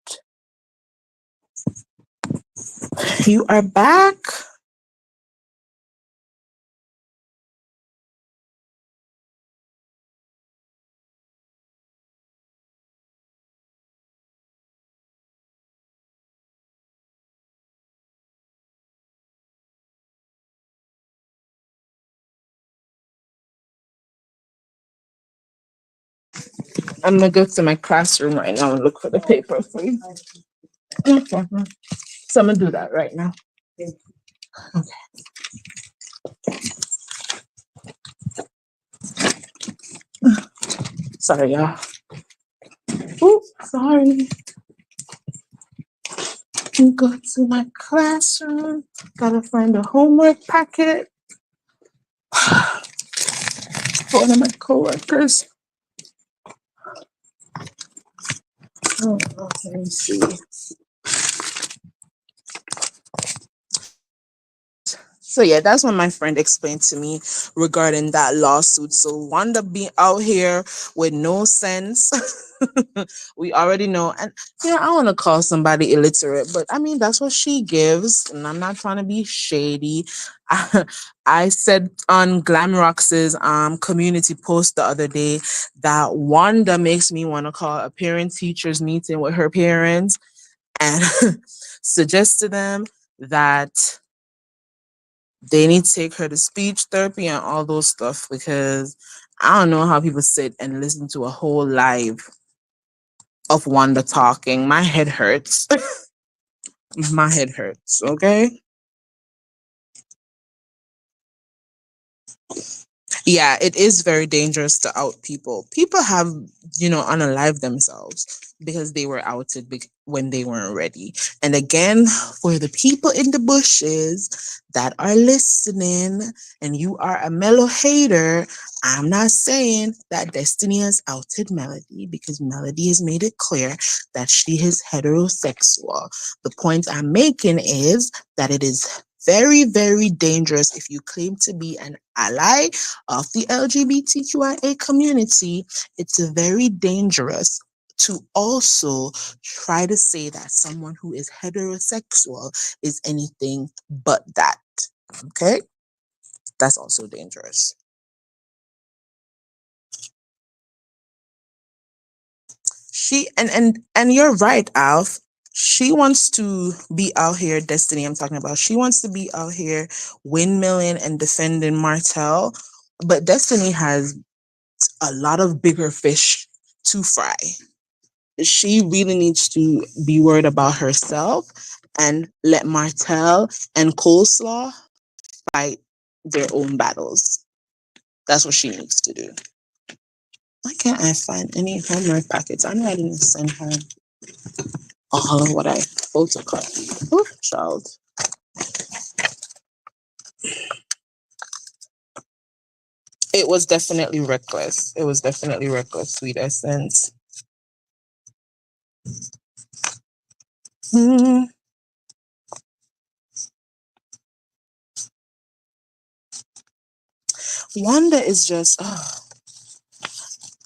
You are back. I'm gonna go to my classroom right now and look for the paper for you. Okay. So I'm gonna do that right now. Okay. Sorry, y'all. Ooh, sorry. Go to my classroom. Gotta find a homework packet. One of my coworkers. Oh, let me see. So yeah, that's what my friend explained to me regarding that lawsuit. So Wanda being out here with no sense. We already know. And I want to call somebody illiterate, but I mean that's what she gives. And I'm not trying to be shady. I said on Glamrox's community post the other day that Wanda makes me want to call a parent teachers meeting with her parents and suggest to them that they need to take her to speech therapy and all those stuff, because I don't know how people sit and listen to a whole live of Wanda talking. My head hurts. My head hurts, okay? Yeah, it is very dangerous to out people. People have, unalived themselves because they were outed when they weren't ready. And again, for the people in the bushes that are listening, and you are a mellow hater, I'm not saying that Destiny has outed Melody, because Melody has made it clear that she is heterosexual. The point I'm making is that it is very, very dangerous if you claim to be an ally of the LGBTQIA community. It's very dangerous to also try to say that someone who is heterosexual is anything but that. Okay? That's also dangerous. And you're right, Alf. She wants to be out here, Destiny I'm talking about. She wants to be out here windmilling and defending Martel. But Destiny has a lot of bigger fish to fry. She really needs to be worried about herself and let Martel and Coleslaw fight their own battles. That's what she needs to do. Why can't I find any homework packets? I know I didn't send her all of what I photocopied. Oh, child. It was definitely reckless. It was definitely reckless, sweet essence. Hmm. Wanda is just,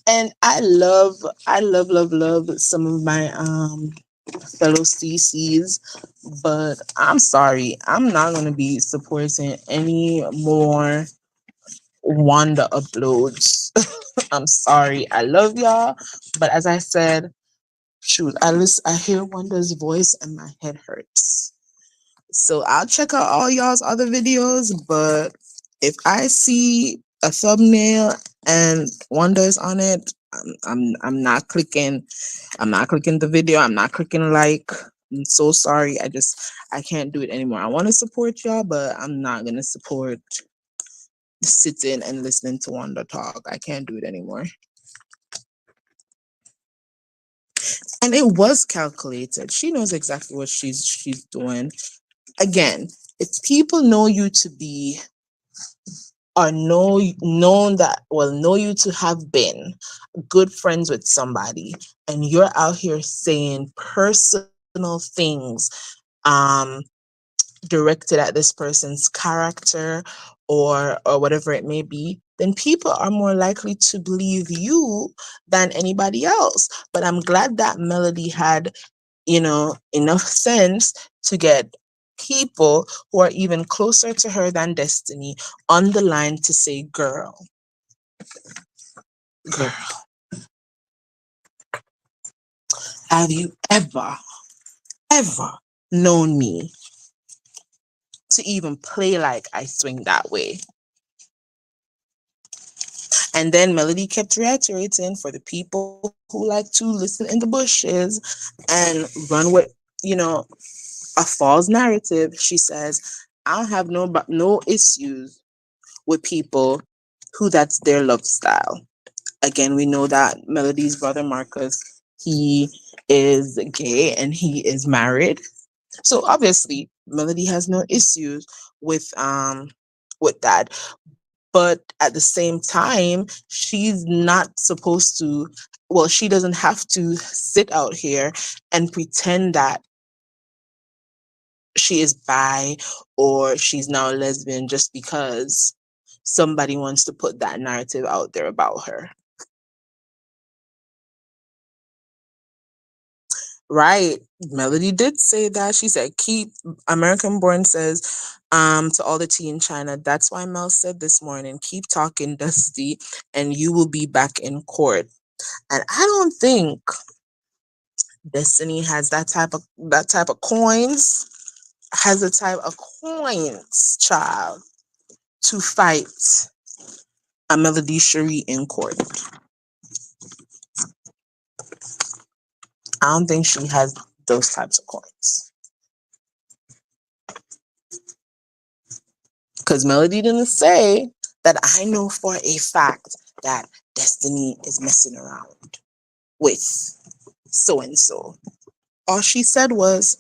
and I love some of my fellow CCs, but I'm sorry, I'm not gonna be supporting any more Wanda uploads. I'm sorry, I love y'all, but as I said, shoot, I hear Wanda's voice and my head hurts. So I'll check out all y'all's other videos, but if I see a thumbnail and Wanda's on it, I'm not clicking. I'm not clicking the video. I'm not clicking like. I'm so sorry. I can't do it anymore. I want to support y'all, but I'm not gonna support sitting and listening to Wanda talk. I can't do it anymore. And it was calculated. She knows exactly what she's doing. Again, if people know you to be, or know you to have been good friends with somebody, and you're out here saying personal things um directed at this person's character, or whatever it may be, then people are more likely to believe you than anybody else. But I'm glad that Melody had, enough sense to get people who are even closer to her than Destiny on the line to say, girl, have you ever known me to even play like I swing that way? And then Melody kept reiterating, for the people who like to listen in the bushes and run with, a false narrative. She says, I don't have no issues with people who that's their love style. Again, we know that Melody's brother Marcus, he is gay and he is married. So obviously Melody has no issues with that. But at the same time, she's not supposed to, well, she doesn't have to sit out here and pretend that she is bi or she's now a lesbian just because somebody wants to put that narrative out there about her. Right. Melody did say that. She said, keep American Born says, to all the tea in China. That's why Mel said this morning, keep talking, Dusty, and you will be back in court. And I don't think Destiny has that type of coins, has a type of coins, child, to fight a Melody Cherie in court. I don't think she has those types of coins. Because Melody didn't say that I know for a fact that Destiny is messing around with so and so. All she said was,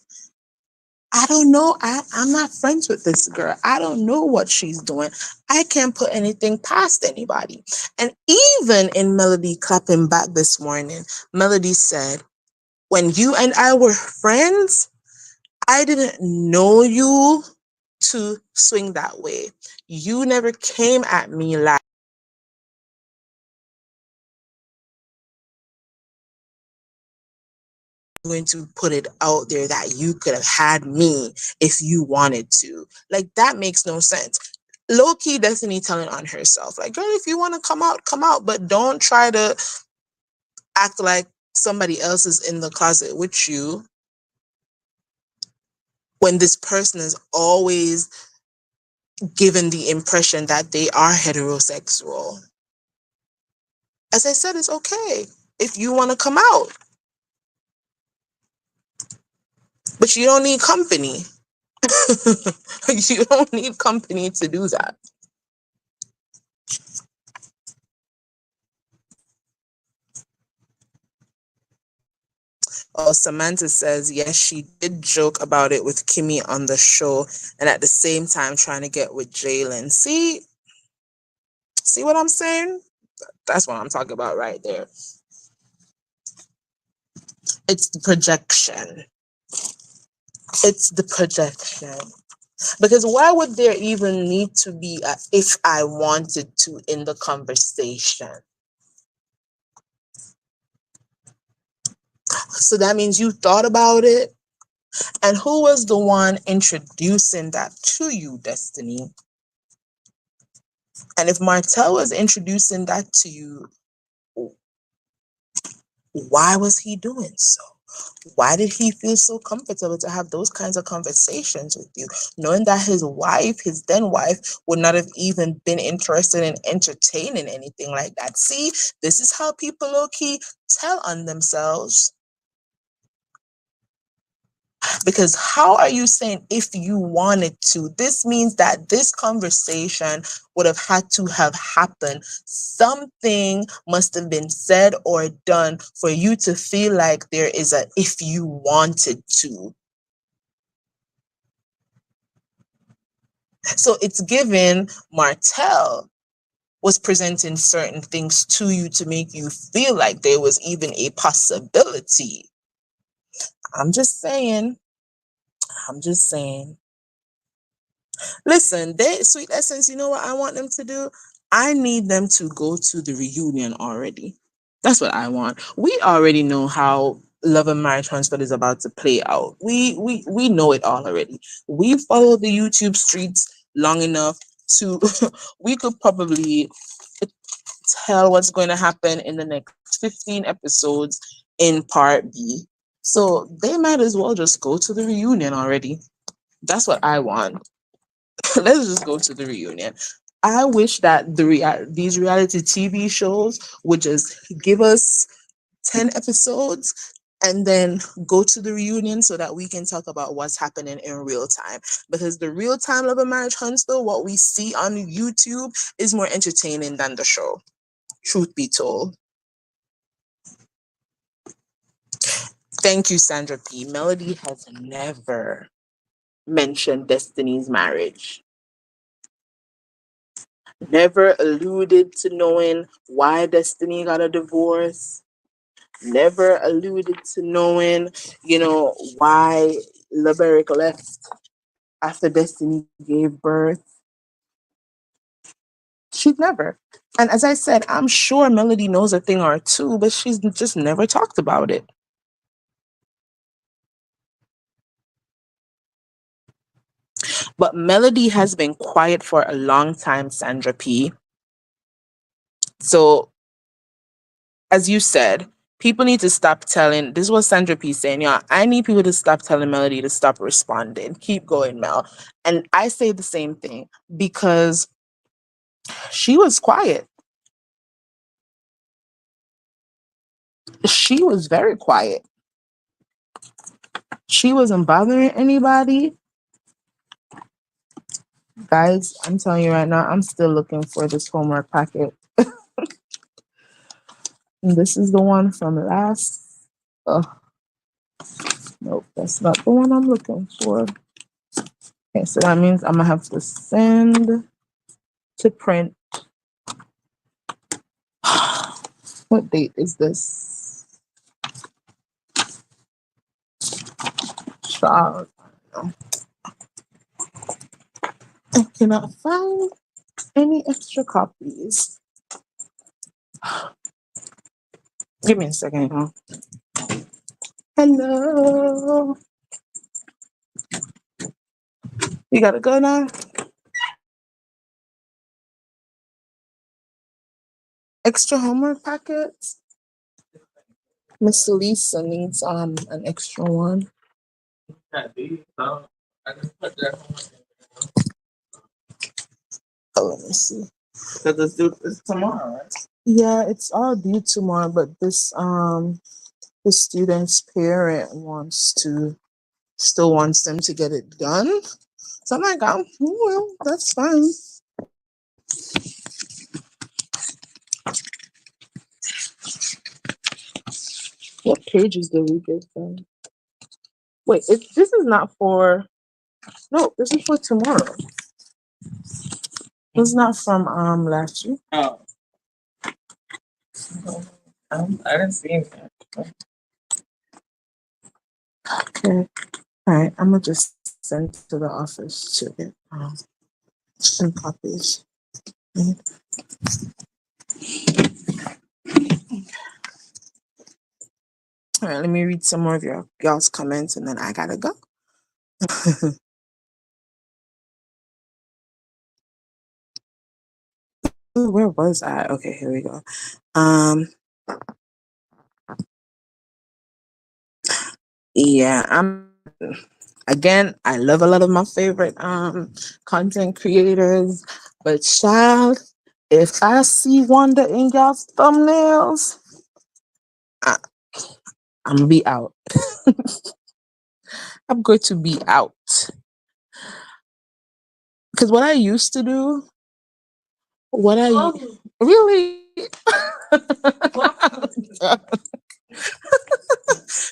I don't know. I'm not friends with this girl. I don't know what she's doing. I can't put anything past anybody. And even in Melody clapping back this morning, Melody said, when you and I were friends, I didn't know you to swing that way. You never came at me like going to put it out there that you could have had me if you wanted to. Like, that makes no sense. Low key Destiny telling on herself, like, girl, if you want to come out, come out, but don't try to act like somebody else is in the closet with you when this person is always given the impression that they are heterosexual. As I said, it's okay if you want to come out, but you don't need company. You don't need company to do that. Oh, Samantha says, yes, she did joke about it with Kimmy on the show and at the same time trying to get with Jalen. See what I'm saying? That's what I'm talking about right there. It's the projection. It's the projection. Because why would there even need to be a if I wanted to in the conversation? So that means you thought about it. And who was the one introducing that to you, Destiny? And if Martel was introducing that to you, why was he doing so? Why did he feel so comfortable to have those kinds of conversations with you, knowing that his wife, his then wife, would not have even been interested in entertaining anything like that? See, this is how people low key tell on themselves. Because how are you saying if you wanted to? This means that this conversation would have had to have happened. Something must have been said or done for you to feel like there is a if you wanted to. So it's given Martel was presenting certain things to you to make you feel like there was even a possibility. I'm just saying. I'm just saying. Listen, they Sweet Essence, you know what I want them to do? I need them to go to the reunion already. That's what I want. We already know how Love and Marriage Huntsville is about to play out. We know it all already. We followed the YouTube streets long enough to we could probably tell what's going to happen in the next 15 episodes in part B. So they might as well just go to the reunion already. That's what I want. Let's just go to the reunion. I wish that these reality TV shows would just give us 10 episodes and then go to the reunion so that we can talk about what's happening in real time. Because the real time Love and Marriage Huntsville, what we see on YouTube, is more entertaining than the show, truth be told. Thank you, Sandra P. Melody has never mentioned Destiny's marriage, never alluded to knowing why Destiny got a divorce, never alluded to knowing, why Laberic left after Destiny gave birth. She's never. And as I said, I'm sure Melody knows a thing or two, but she's just never talked about it. But Melody has been quiet for a long time, Sandra P. So, as you said, people need to stop telling. This was Sandra P saying, yeah, I need people to stop telling Melody to stop responding. Keep going, Mel. And I say the same thing because she was quiet. She was very quiet. She wasn't bothering anybody. Guys, I'm telling you right now, I'm still looking for this homework packet. And this is the one from last. Oh, nope, that's not the one I'm looking for. Okay, so that means I'm gonna have to send to print. What date is this? Child. I cannot find any extra copies. Give me a second, huh? Hello. You gotta go now? Extra homework packets? Miss Lisa needs an extra one. Oh, let me see. Because it's due tomorrow, right? Yeah, it's all due tomorrow, but this the student's parent still wants them to get it done. So I'm like, oh, well, that's fine. What pages did we get done? Wait, this is not for. No, this is for tomorrow. It's not from last year. Oh, I didn't see anything. Okay, all right. I'm gonna just send to the office to get some copies. All right, let me read some more of y'all's comments, and then I gotta go. Ooh, where was I? Okay, here we go. Yeah, again, I love a lot of my favorite content creators, but child, if I see Wanda in y'all's thumbnails, I'm gonna be out. I'm going to be out. Because what I used to do, really,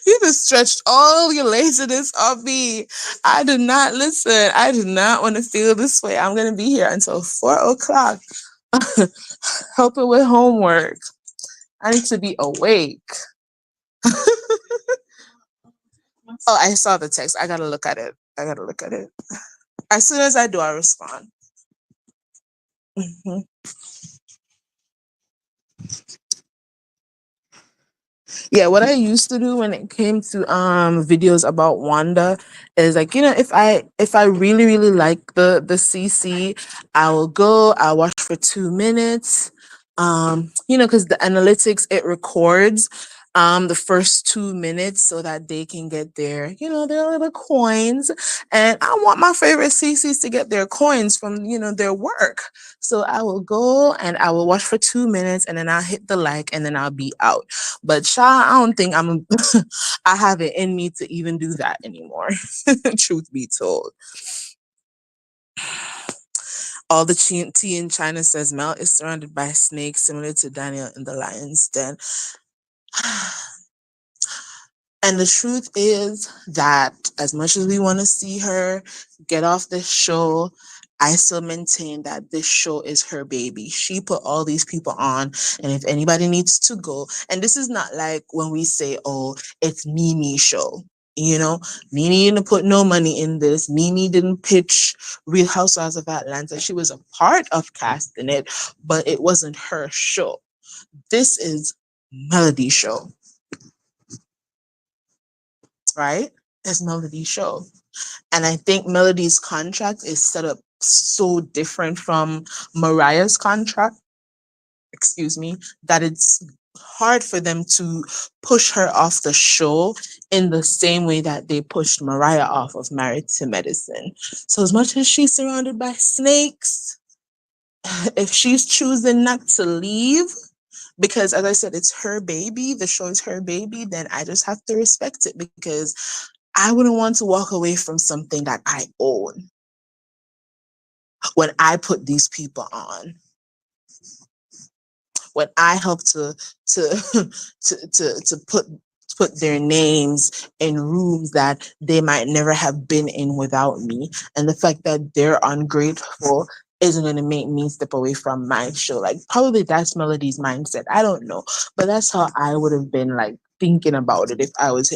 you just stretched all your laziness on me. I do not listen. I do not want to feel this way. I'm gonna be here until 4 o'clock, helping with homework. I need to be awake. Oh, I saw the text. I gotta look at it. As soon as I do, I'll respond. Mhm. Yeah, what I used to do when it came to videos about Wanda is like, if I really really like the CC, I will go, I'll watch for 2 minutes. Because the analytics, it records the first 2 minutes so that they can get their little coins. And I want my favorite CCs to get their coins from their work. So I will go and I will watch for 2 minutes, and then I'll hit the like, and then I'll be out. But child, I don't think I have it in me to even do that anymore. Truth be told. All the tea in China says Mel is surrounded by snakes, similar to Daniel in the lion's den. And the truth is that as much as we want to see her get off this show, I still maintain that this show is her baby. She put all these people on, and if anybody needs to go, and this is not like when we say, oh, it's Mimi show. Mimi didn't put no money in this. Mimi didn't pitch Real Housewives of Atlanta. She was a part of casting it, but it wasn't her show. This is Melody show, right? It's Melody's show. And I think Melody's contract is set up so different from Mariah's contract, excuse me, that it's hard for them to push her off the show in the same way that they pushed Mariah off of Married to Medicine. So as much as she's surrounded by snakes, if she's choosing not to leave, because as I said, it's her baby, the show is her baby, then I just have to respect it, because I wouldn't want to walk away from something that I own when I put these people on, when I help to to put their names in rooms that they might never have been in without me. And the fact that they're ungrateful isn't going to make me step away from my show. Like, probably that's Melody's mindset. I don't know. But that's how I would have been like thinking about it if I was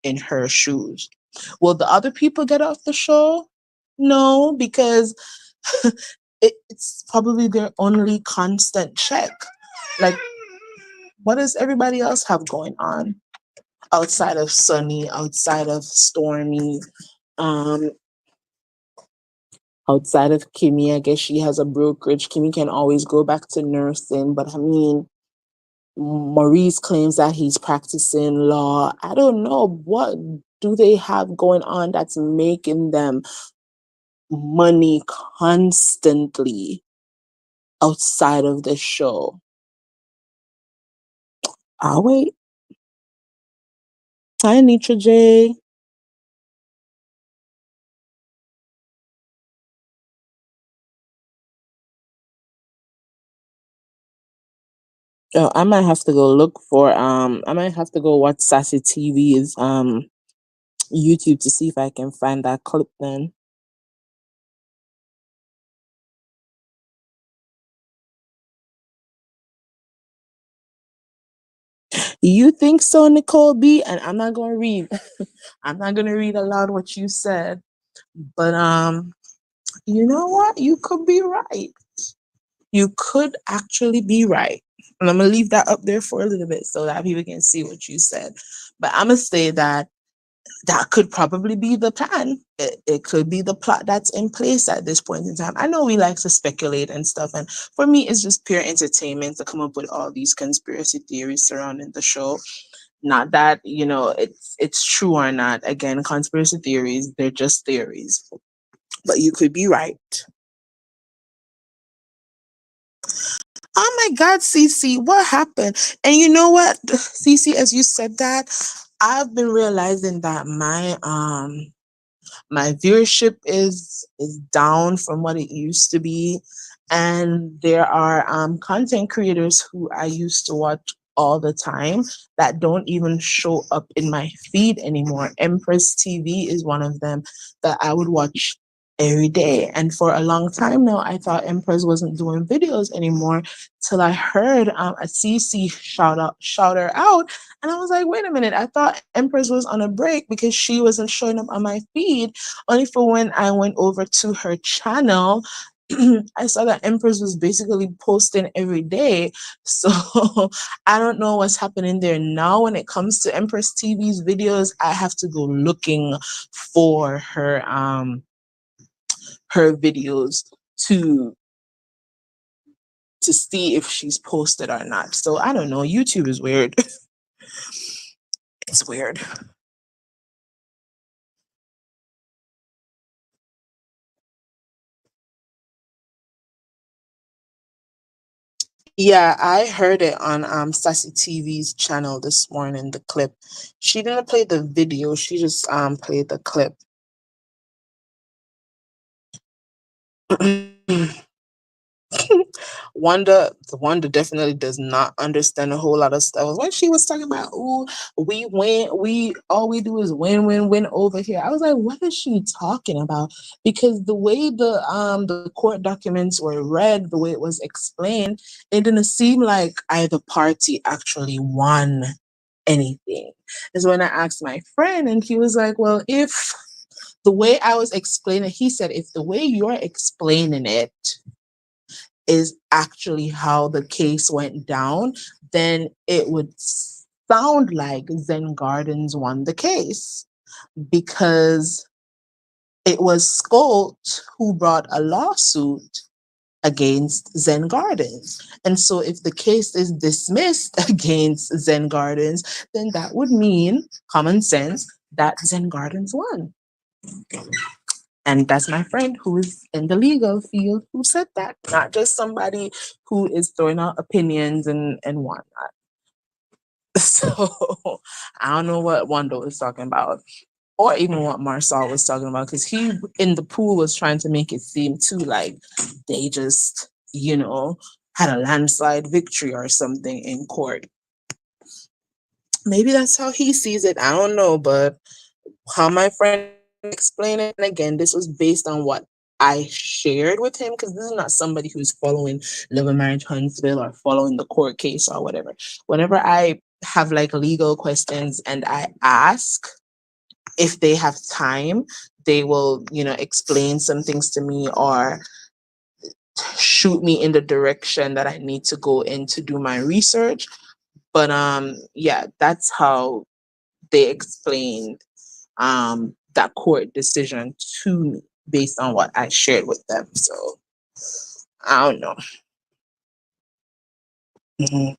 in her shoes. Will the other people get off the show? No, because it's probably their only constant check. Like, what does everybody else have going on outside of Sunny, outside of Stormy, um, outside of Kimmy? I guess she has a brokerage. Kimmy can always go back to nursing, but I mean, Maurice claims that he's practicing law. I don't know, what do they have going on that's making them money constantly outside of the show? I'll wait. Hi, Nitra J. Oh, I might have to go look for I might have to go watch Sassy TV's YouTube to see if I can find that clip then. You think so, Nicole B? And I'm not gonna read I'm not gonna read aloud what you said. But you know what? You could be right. You could actually be right. And I'm gonna leave that up there for a little bit so that people can see what you said. But I'm gonna say that that could probably be the plan. It could be the plot that's in place at this point in time. I know we like to speculate and stuff, and for me, it's just pure entertainment to come up with all these conspiracy theories surrounding the show. Not that it's true or not. Again, conspiracy theories, they're just theories. But you could be right. Oh my God, Cece, what happened? And you know what, Cece, as you said that, I've been realizing that my viewership is down from what it used to be, and there are content creators who I used to watch all the time that don't even show up in my feed anymore. Empress TV is one of them that I would watch every day, and for a long time now I thought Empress wasn't doing videos anymore, till I heard a CC shout her out, and I was like, wait a minute, I thought Empress was on a break because she wasn't showing up on my feed. Only for when I went over to her channel, I saw that Empress was basically posting every day. So I don't know what's happening there now. When it comes to Empress TV's videos, I have to go looking for her videos to to see if she's posted or not. So I don't know. YouTube is weird. It's weird. Yeah, I heard it on Sassy TV's channel this morning, the clip. She didn't play the video, she just played the clip. Wanda definitely does not understand a whole lot of stuff. When she was talking about, "Ooh, we win, we all we do is win, win, win over here," I was like, "What is she talking about?" Because the way the court documents were read, the way it was explained, it didn't seem like either party actually won anything. Is when I asked my friend, and he was like, "Well, if the way I was explaining," he said, "if the way you're explaining it is actually how the case went down, then it would sound like Zen Gardens won the case because it was Skolt who brought a lawsuit against Zen Gardens. And so if the case is dismissed against Zen Gardens, then that would mean, common sense, that Zen Gardens won." And that's my friend who is in the legal field who said that, not just somebody who is throwing out opinions and whatnot. So I don't know what Wando is talking about. or even what Marcel was talking about, because he in the pool was trying to make it seem too like they just, had a landslide victory or something in court. Maybe that's how he sees it. I don't know, but how my friend explained it, and again, this was based on what I shared with him, because this is not somebody who's following Love and Marriage Huntsville or following the court case or whatever. Whenever I have like legal questions and I ask, if they have time, they will, explain some things to me or shoot me in the direction that I need to go in to do my research. But yeah, that's how they explained that court decision to me based on what I shared with them. So I don't know. Mhm.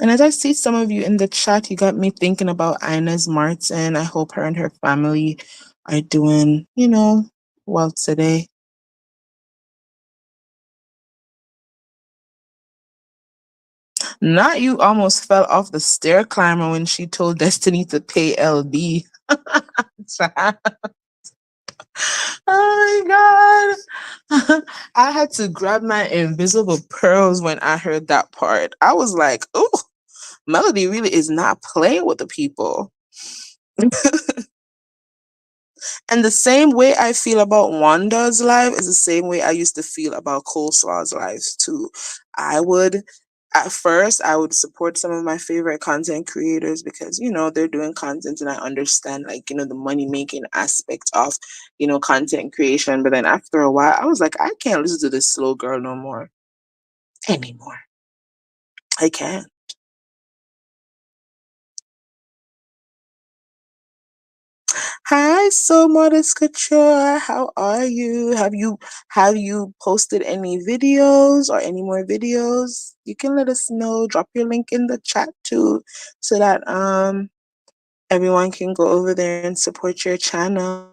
And as I see some of you in the chat, you got me thinking about Inez Martin. I hope her and her family are doing, well today. Not you almost fell off the stair climber when she told Destiny to pay LB. Oh my god. I had to grab my invisible pearls when I heard that part. I was like, oh, Melody really is not playing with the people. And the same way I feel about Wanda's life is the same way I used to feel about Coleslaw's lives too. I would, at first, I would support some of my favorite content creators because, they're doing content and I understand, like, the money making aspect of, content creation. But then after a while, I was like, I can't listen to this slow girl no more anymore. I can't. Hi, so modest couture. How are you? Have you posted any videos or any more videos? You can let us know. Drop your link in the chat too, so that everyone can go over there and support your channel.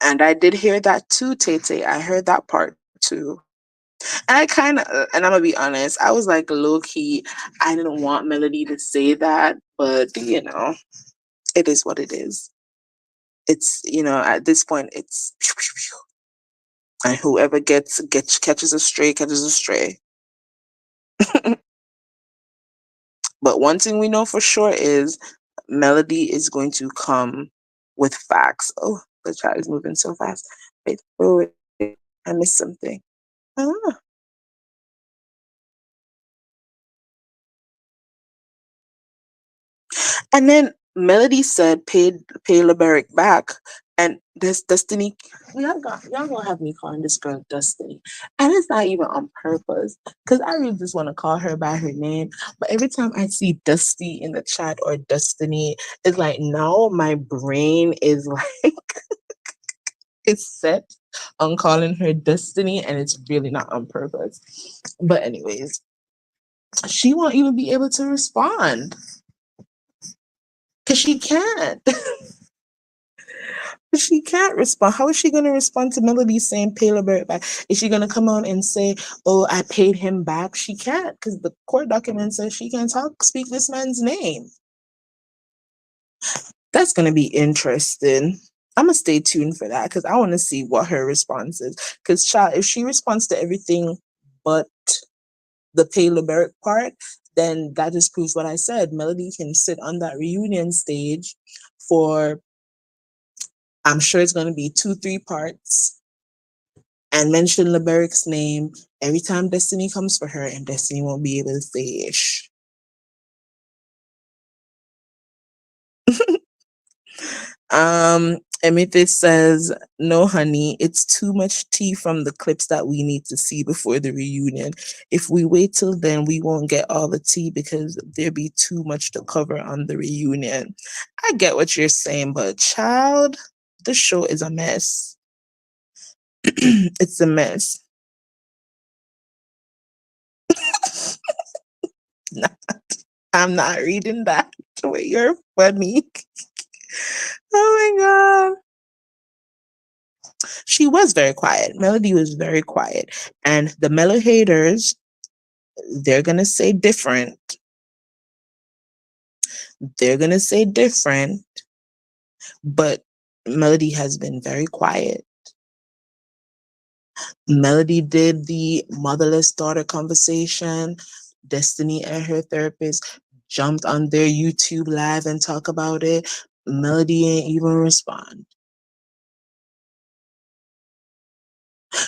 And I did hear that too, Tete. I heard that part too. And I kind of, and I'm gonna be honest, I was like low key. I didn't want Melody to say that, but it is what it is. It's at this point it's pew, pew, pew. And whoever gets catches a stray catches a stray. But one thing we know for sure is Melody is going to come with facts. Oh, the chat is moving so fast. Wait, I missed something. Ah. And then Melody said pay Liberic back. And this Destiny, y'all gonna have me calling this girl Destiny. And it's not even on purpose. Cause I really just want to call her by her name. But every time I see Dusty in the chat or Destiny, it's like now my brain is like it's set on calling her Destiny and it's really not on purpose. But anyways, she won't even be able to respond. Cause she can't. She can't respond. How is she going to respond to Melody saying pay LeBert back? Is she going to come out and say, oh, I paid him back? She can't because the court document says she can speak this man's name. That's going to be interesting. I'm going to stay tuned for that because I want to see what her response is. Because if she responds to everything but the pay LeBert part, then that just proves what I said. Melody can sit on that reunion stage for, I'm sure it's going to be 2-3 parts and mention LeBeric's name every time Destiny comes for her, and Destiny won't be able to say ish. Amethyst says, no, honey, it's too much tea from the clips that we need to see before the reunion. If we wait till then, we won't get all the tea because there'll be too much to cover on the reunion. I get what you're saying, but child, the show is a mess. It's a mess. I'm not reading that. Wait, you're funny. Oh my god. She was very quiet. Melody was very quiet. And the Mellow haters, they're going to say different. They're going to say different. But Melody has been very quiet. Melody did the motherless daughter conversation. Destiny and her therapist jumped on their YouTube live and talk about it. Melody ain't even respond.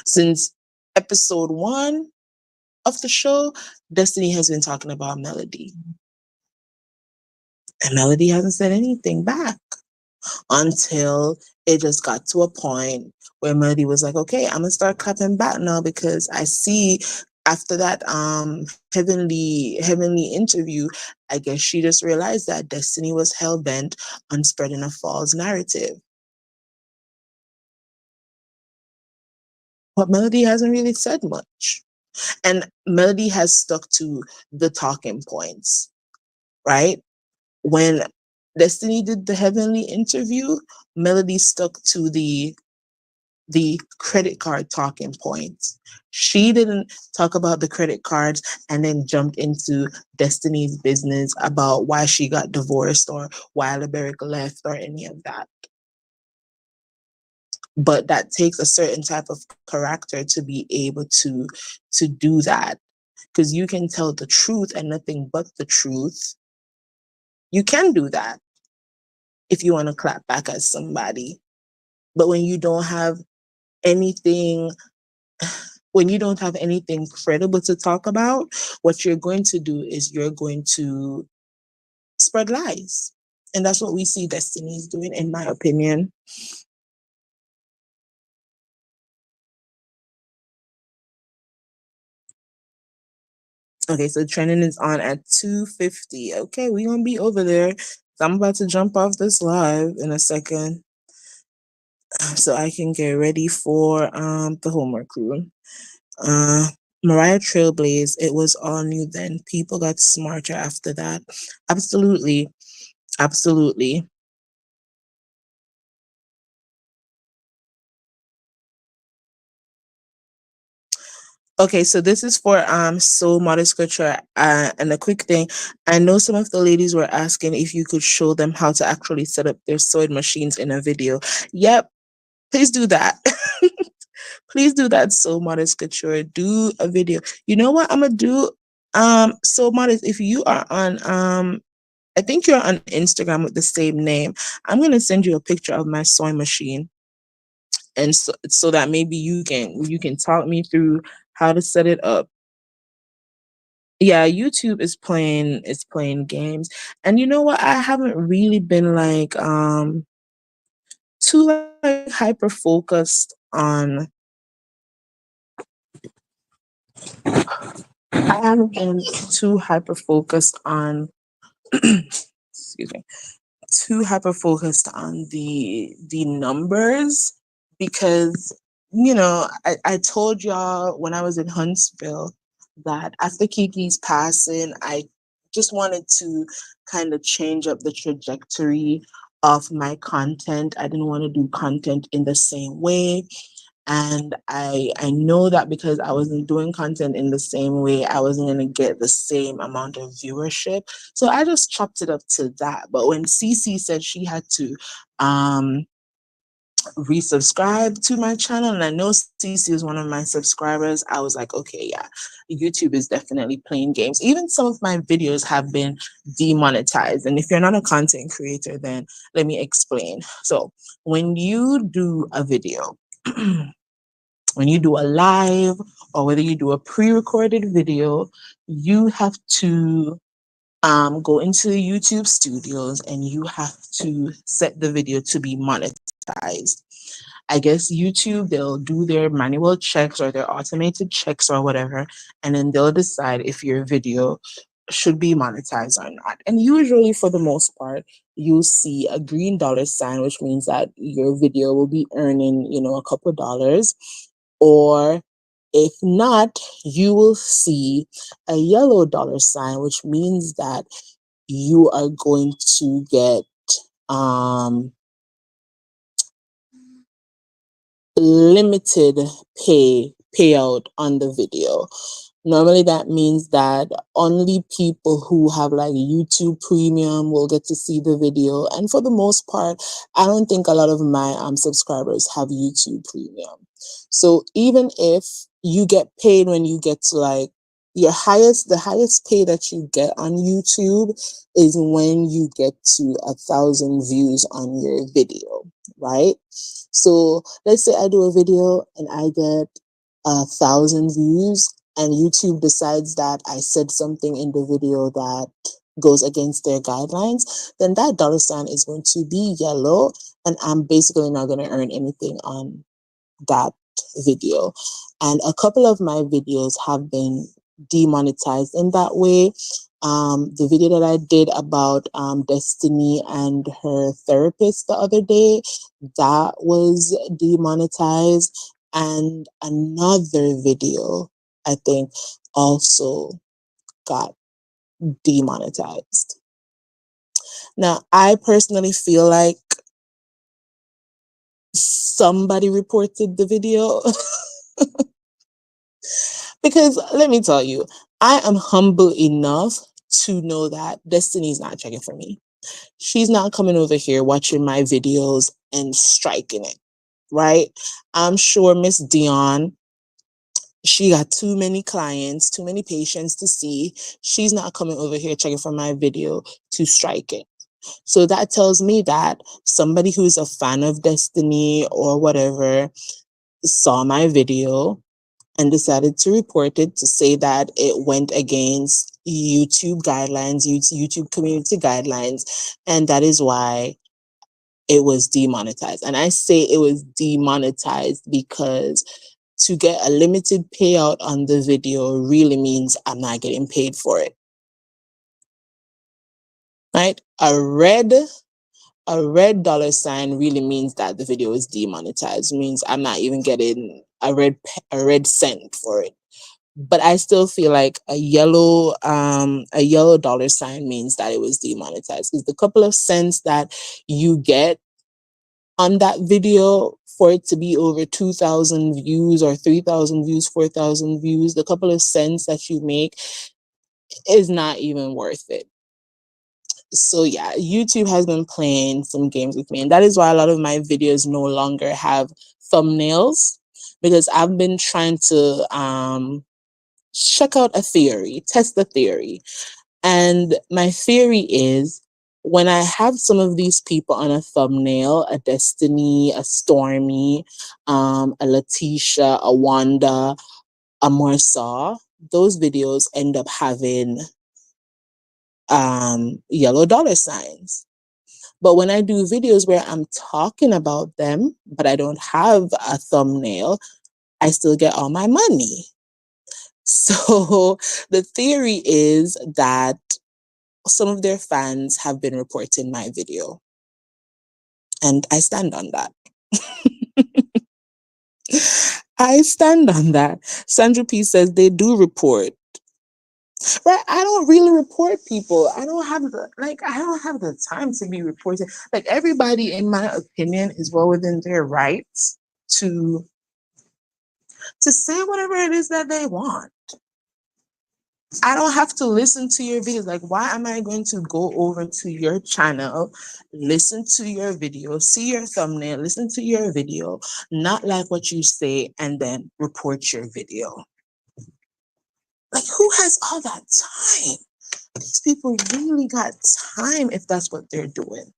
Since episode 1 of the show, Destiny has been talking about Melody. And Melody hasn't said anything back until it just got to a point where Melody was like, okay, I'm gonna start clapping back now because I see after that heavenly interview, I guess she just realized that Destiny was hell bent on spreading a false narrative. But Melody hasn't really said much. And Melody has stuck to the talking points, right? When Destiny did the heavenly interview, Melody stuck to the credit card talking points. She didn't talk about the credit cards and then jumped into Destiny's business about why she got divorced or why America left or any of that. But that takes a certain type of character to be able to do that, because you can tell the truth and nothing but the truth. You can do that if you want to clap back at somebody. But anything when you don't have anything credible to talk about, what you're going to do is you're going to spread lies. And that's what we see Destiny is doing, in my opinion. Okay, so trending is on at 2:50. Okay, we're gonna be over there. So I'm about to jump off this live in a second so I can get ready for the homework room. Uh, Mariah Trailblaze, it was all new then. People got smarter after that. Absolutely. Absolutely. Okay, so this is for Soul Modest Scripture. And a quick thing, I know some of the ladies were asking if you could show them how to actually set up their sewing machines in a video. Yep, please do that. Please do that, Soul Modest Couture. Do a video. You know what I'm gonna do? Soul Modest, if you are on I think you're on Instagram with the same name, I'm gonna send you a picture of my sewing machine, and so that maybe you can talk me through how to set it up. Yeah, YouTube is playing games. And you know what? I haven't really been like too like hyper focused on I haven't been too hyper focused on excuse me, too hyper focused on the numbers, because I told y'all when I was in Huntsville that after Kiki's passing, I just wanted to kind of change up the trajectory of my content. I didn't want to do content in the same way. And I know that because I wasn't doing content in the same way, I wasn't going to get the same amount of viewership. So I just chopped it up to that. But when Cece said she had to um resubscribe to my channel, and I know Cece is one of my subscribers, I was like, okay, yeah, YouTube is definitely playing games. Even some of my videos have been demonetized. And if you're not a content creator, then let me explain. So when you do a video, when you do a live, or whether you do a pre-recorded video, you have to go into the YouTube studios and you have to set the video to be monetized. I guess YouTube, they'll do their manual checks or their automated checks or whatever, and then they'll decide if your video should be monetized or not. And usually, for the most part, you'll see a green dollar sign, which means that your video will be earning, a couple dollars. Or if not, you will see a yellow dollar sign, which means that you are going to get um limited payout on the video. Normally that means that only people who have like YouTube Premium will get to see the video. And for the most part, I don't think a lot of my subscribers have YouTube Premium. So even if you get paid when you get to like the highest pay that you get on YouTube is when you get to 1,000 views on your video, right? So let's say I do a video and I get 1,000 views, and YouTube decides that I said something in the video that goes against their guidelines, then that dollar sign is going to be yellow, and I'm basically not going to earn anything on that video. And a couple of my videos have been demonetized in that way. The video that I did about Destiny and her therapist the other day, that was demonetized. And another video, I think, also got demonetized. Now, I personally feel like somebody reported the video because let me tell you, I am humble enough to know that Destiny's not checking for me. She's not coming over here watching my videos and striking it, right? I'm sure Miss Dion, she got too many clients, too many patients to see. She's not coming over here checking for my video to strike it. So that tells me that somebody who's a fan of Destiny or whatever saw my video and decided to report it to say that it went against YouTube guidelines, YouTube community guidelines, and that is why it was demonetized. And I say it was demonetized because to get a limited payout on the video really means I'm not getting paid for it. Right? A red dollar sign really means that the video is demonetized. It means I'm not even getting a red cent for it. But I still feel like a yellow dollar sign means that it was demonetized, because the couple of cents that you get on that video for it to be over 2,000 views or 3,000 views, 4,000 views, the couple of cents that you make is not even worth it. So yeah, YouTube has been playing some games with me, and that is why a lot of my videos no longer have thumbnails, because I've been trying to check out a theory, test the theory. And my theory is, when I have some of these people on a thumbnail, a Destiny, a Stormy, a Letitia, a Wanda, a Marsaw, those videos end up having yellow dollar signs. But when I do videos where I'm talking about them, but I don't have a thumbnail, I still get all my money. So the theory is that some of their fans have been reporting my video, and I stand on that. I stand on that. Sandra P says they do report. Right? I don't really report people. I don't have the time to be reporting. Like, everybody, in my opinion, is well within their rights to say whatever it is that they want. I don't have to listen to your videos. Like, why am I going to go over to your channel, listen to your video, see your thumbnail, listen to your video, not like what you say, and then report your video? Like, who has all that time? These people really got time if that's what they're doing.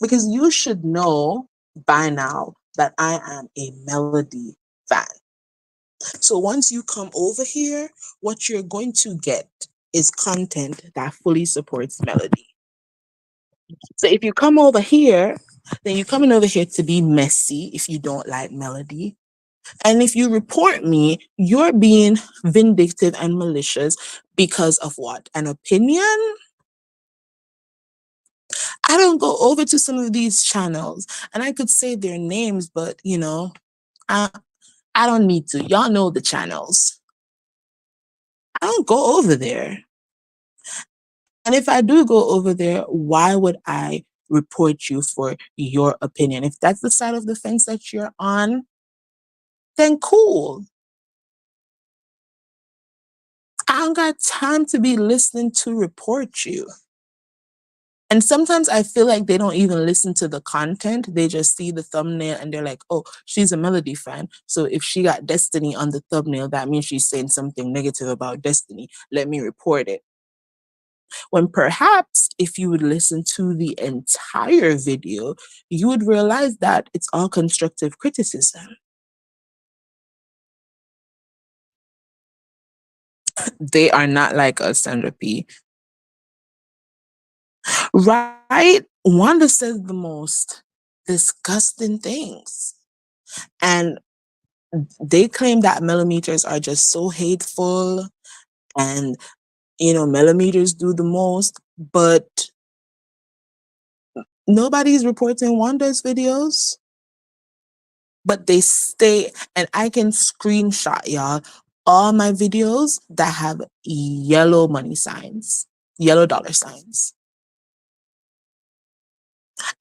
Because you should know by now that I am a Melody fan. So once you come over here, what you're going to get is content that fully supports Melody. So if you come over here, then you're coming over here to be messy if you don't like Melody. And if you report me, you're being vindictive and malicious because of what? An opinion? I don't go over to some of these channels, and I could say their names, but I don't need to. Y'all know the channels. I don't go over there. And if I do go over there, why would I report you for your opinion. If that's the side of the fence that you're on, then cool. I don't got time to be listening to report you. And sometimes I feel like they don't even listen to the content. They just see the thumbnail and they're like, oh, she's a Melody fan. So if she got Destiny on the thumbnail, that means she's saying something negative about Destiny. Let me report it. When perhaps if you would listen to the entire video, you would realize that it's all constructive criticism. They are not like us, Sandra P. Right? Wanda says the most disgusting things. And they claim that millimeters are just so hateful and, millimeters do the most, but nobody's reporting Wanda's videos. But they stay, and I can screenshot y'all all my videos that have yellow money signs, yellow dollar signs.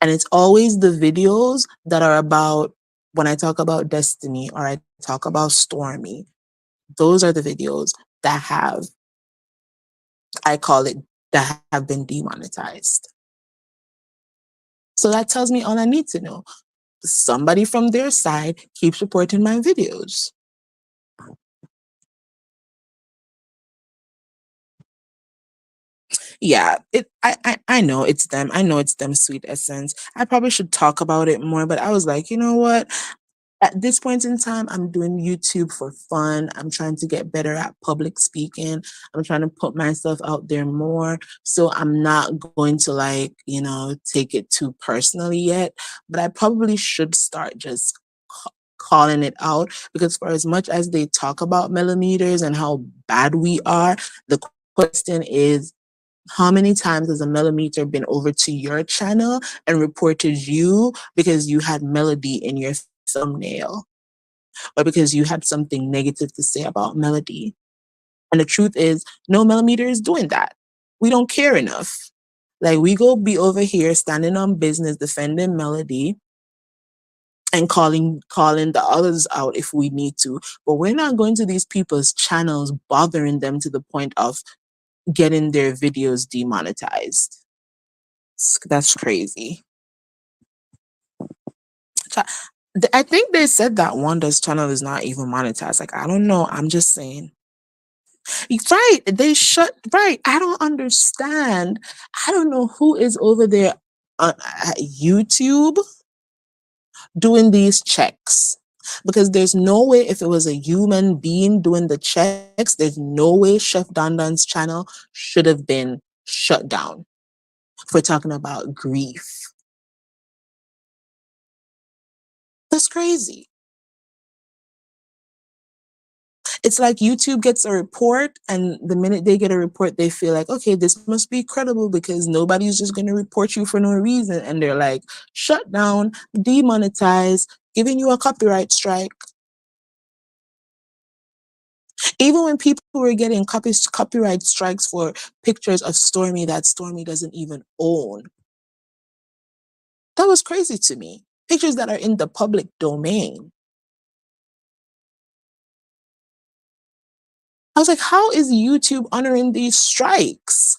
And it's always the videos that are about, when I talk about Destiny or I talk about Stormy, those are the videos that have, I call it, that have been demonetized. So that tells me all I need to know. Somebody from their side keeps reporting my videos. Yeah, I know it's them. I know it's them, Sweet Essence. I probably should talk about it more, but I was like, you know what? At this point in time, I'm doing YouTube for fun. I'm trying to get better at public speaking. I'm trying to put myself out there more. So I'm not going to take it too personally yet, but I probably should start just calling it out, because for as much as they talk about millimeters and how bad we are, the question is, how many times has a millimeter been over to your channel and reported you because you had Melody in your thumbnail or because you had something negative to say about Melody? And the truth is, no millimeter is doing that. We don't care enough. Like, we go be over here standing on business, defending Melody and calling the others out if we need to. But we're not going to these people's channels, bothering them to the point of getting their videos demonetized. That's crazy. I think they said that Wanda's channel is not even monetized. Like, I don't know. I'm just saying. Right. Right. I don't understand. I don't know who is over there at YouTube doing these checks. Because there's no way, if it was a human being doing the checks, there's no way Chef Don Don's channel should have been shut down. If we're talking about grief. That's crazy. It's like YouTube gets a report, and the minute they get a report, they feel like, okay, this must be credible because nobody's just going to report you for no reason. And they're like, shut down, demonetize, giving you a copyright strike. Even when people were getting copyright strikes for pictures of Stormy that Stormy doesn't even own. That was crazy to me. Pictures that are in the public domain. I was like, how is YouTube honoring these strikes?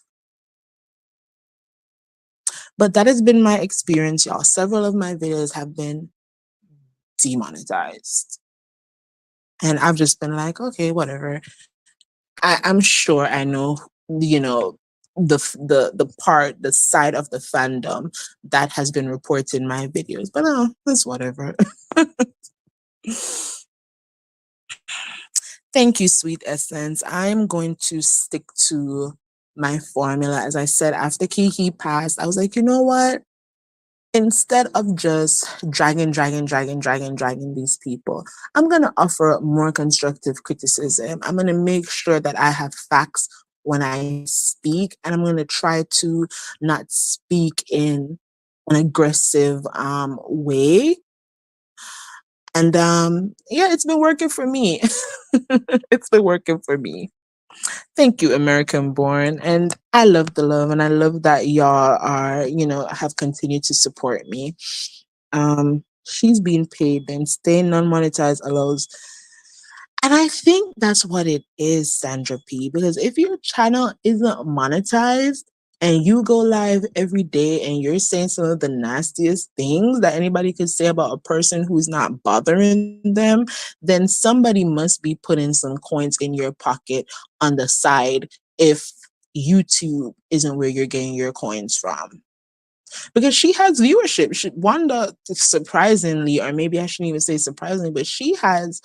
But that has been my experience, y'all. Several of my videos have been demonetized. And I've just been like, okay, whatever. I'm sure I know, the side of the fandom that has been reporting my videos. But it's whatever. Thank you, Sweet Essence. I'm going to stick to my formula. As I said, after Kiki passed, I was like, you know what? Instead of just dragging these people, I'm going to offer more constructive criticism. I'm going to make sure that I have facts when I speak, and I'm going to try to not speak in an aggressive way. And yeah, it's been working for me. It's been working for me. Thank you, American Born. And I love the love, and I love that y'all are, have continued to support me. She's being paid, then staying non monetized allows. And I think that's what it is, Sandra P. Because if your channel isn't monetized and you go live every day and you're saying some of the nastiest things that anybody could say about a person who's not bothering them, then somebody must be putting some coins in your pocket on the side if YouTube isn't where you're getting your coins from, because she has viewership. Wanda, surprisingly, or maybe I shouldn't even say surprisingly, but she has,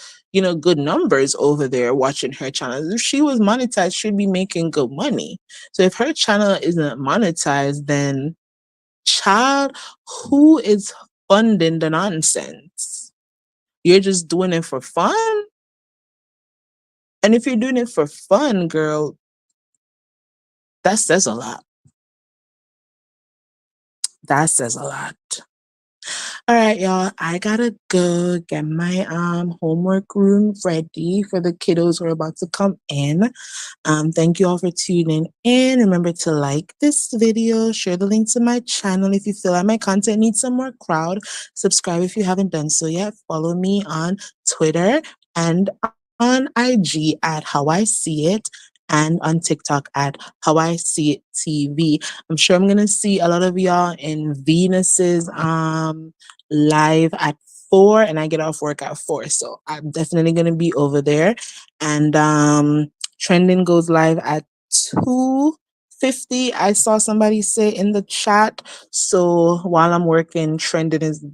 good numbers over there watching her channel. If she was monetized, she'd be making good money. So if her channel isn't monetized, then child, who is funding the nonsense? You're just doing it for fun? And if you're doing it for fun, girl, that says a lot. That says a lot. All right, y'all. I gotta go get my homework room ready for the kiddos who are about to come in. Thank you all for tuning in. Remember to like this video, share the link to my channel if you feel like my content needs some more crowd. Subscribe if you haven't done so yet. Follow me on Twitter and on IG at How I See It and on TikTok at How I See It TV. I'm sure I'm gonna see a lot of y'all in Venus's live at 4, and I get off work at 4. So I'm definitely gonna be over there. And Trending goes live at 2:50. I saw somebody say in the chat. So while I'm working, Trending is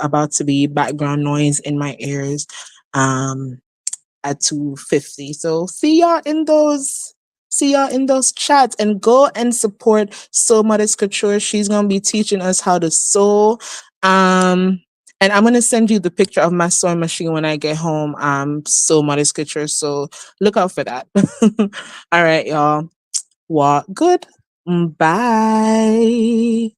about to be background noise in my ears at 2:50. So see y'all in those chats, and go and support Sew Modest Couture. She's gonna be teaching us how to sew. And I'm gonna send you the picture of my sewing machine when I get home. Sew Modest Couture. So look out for that. All right, y'all. Walk good. Bye.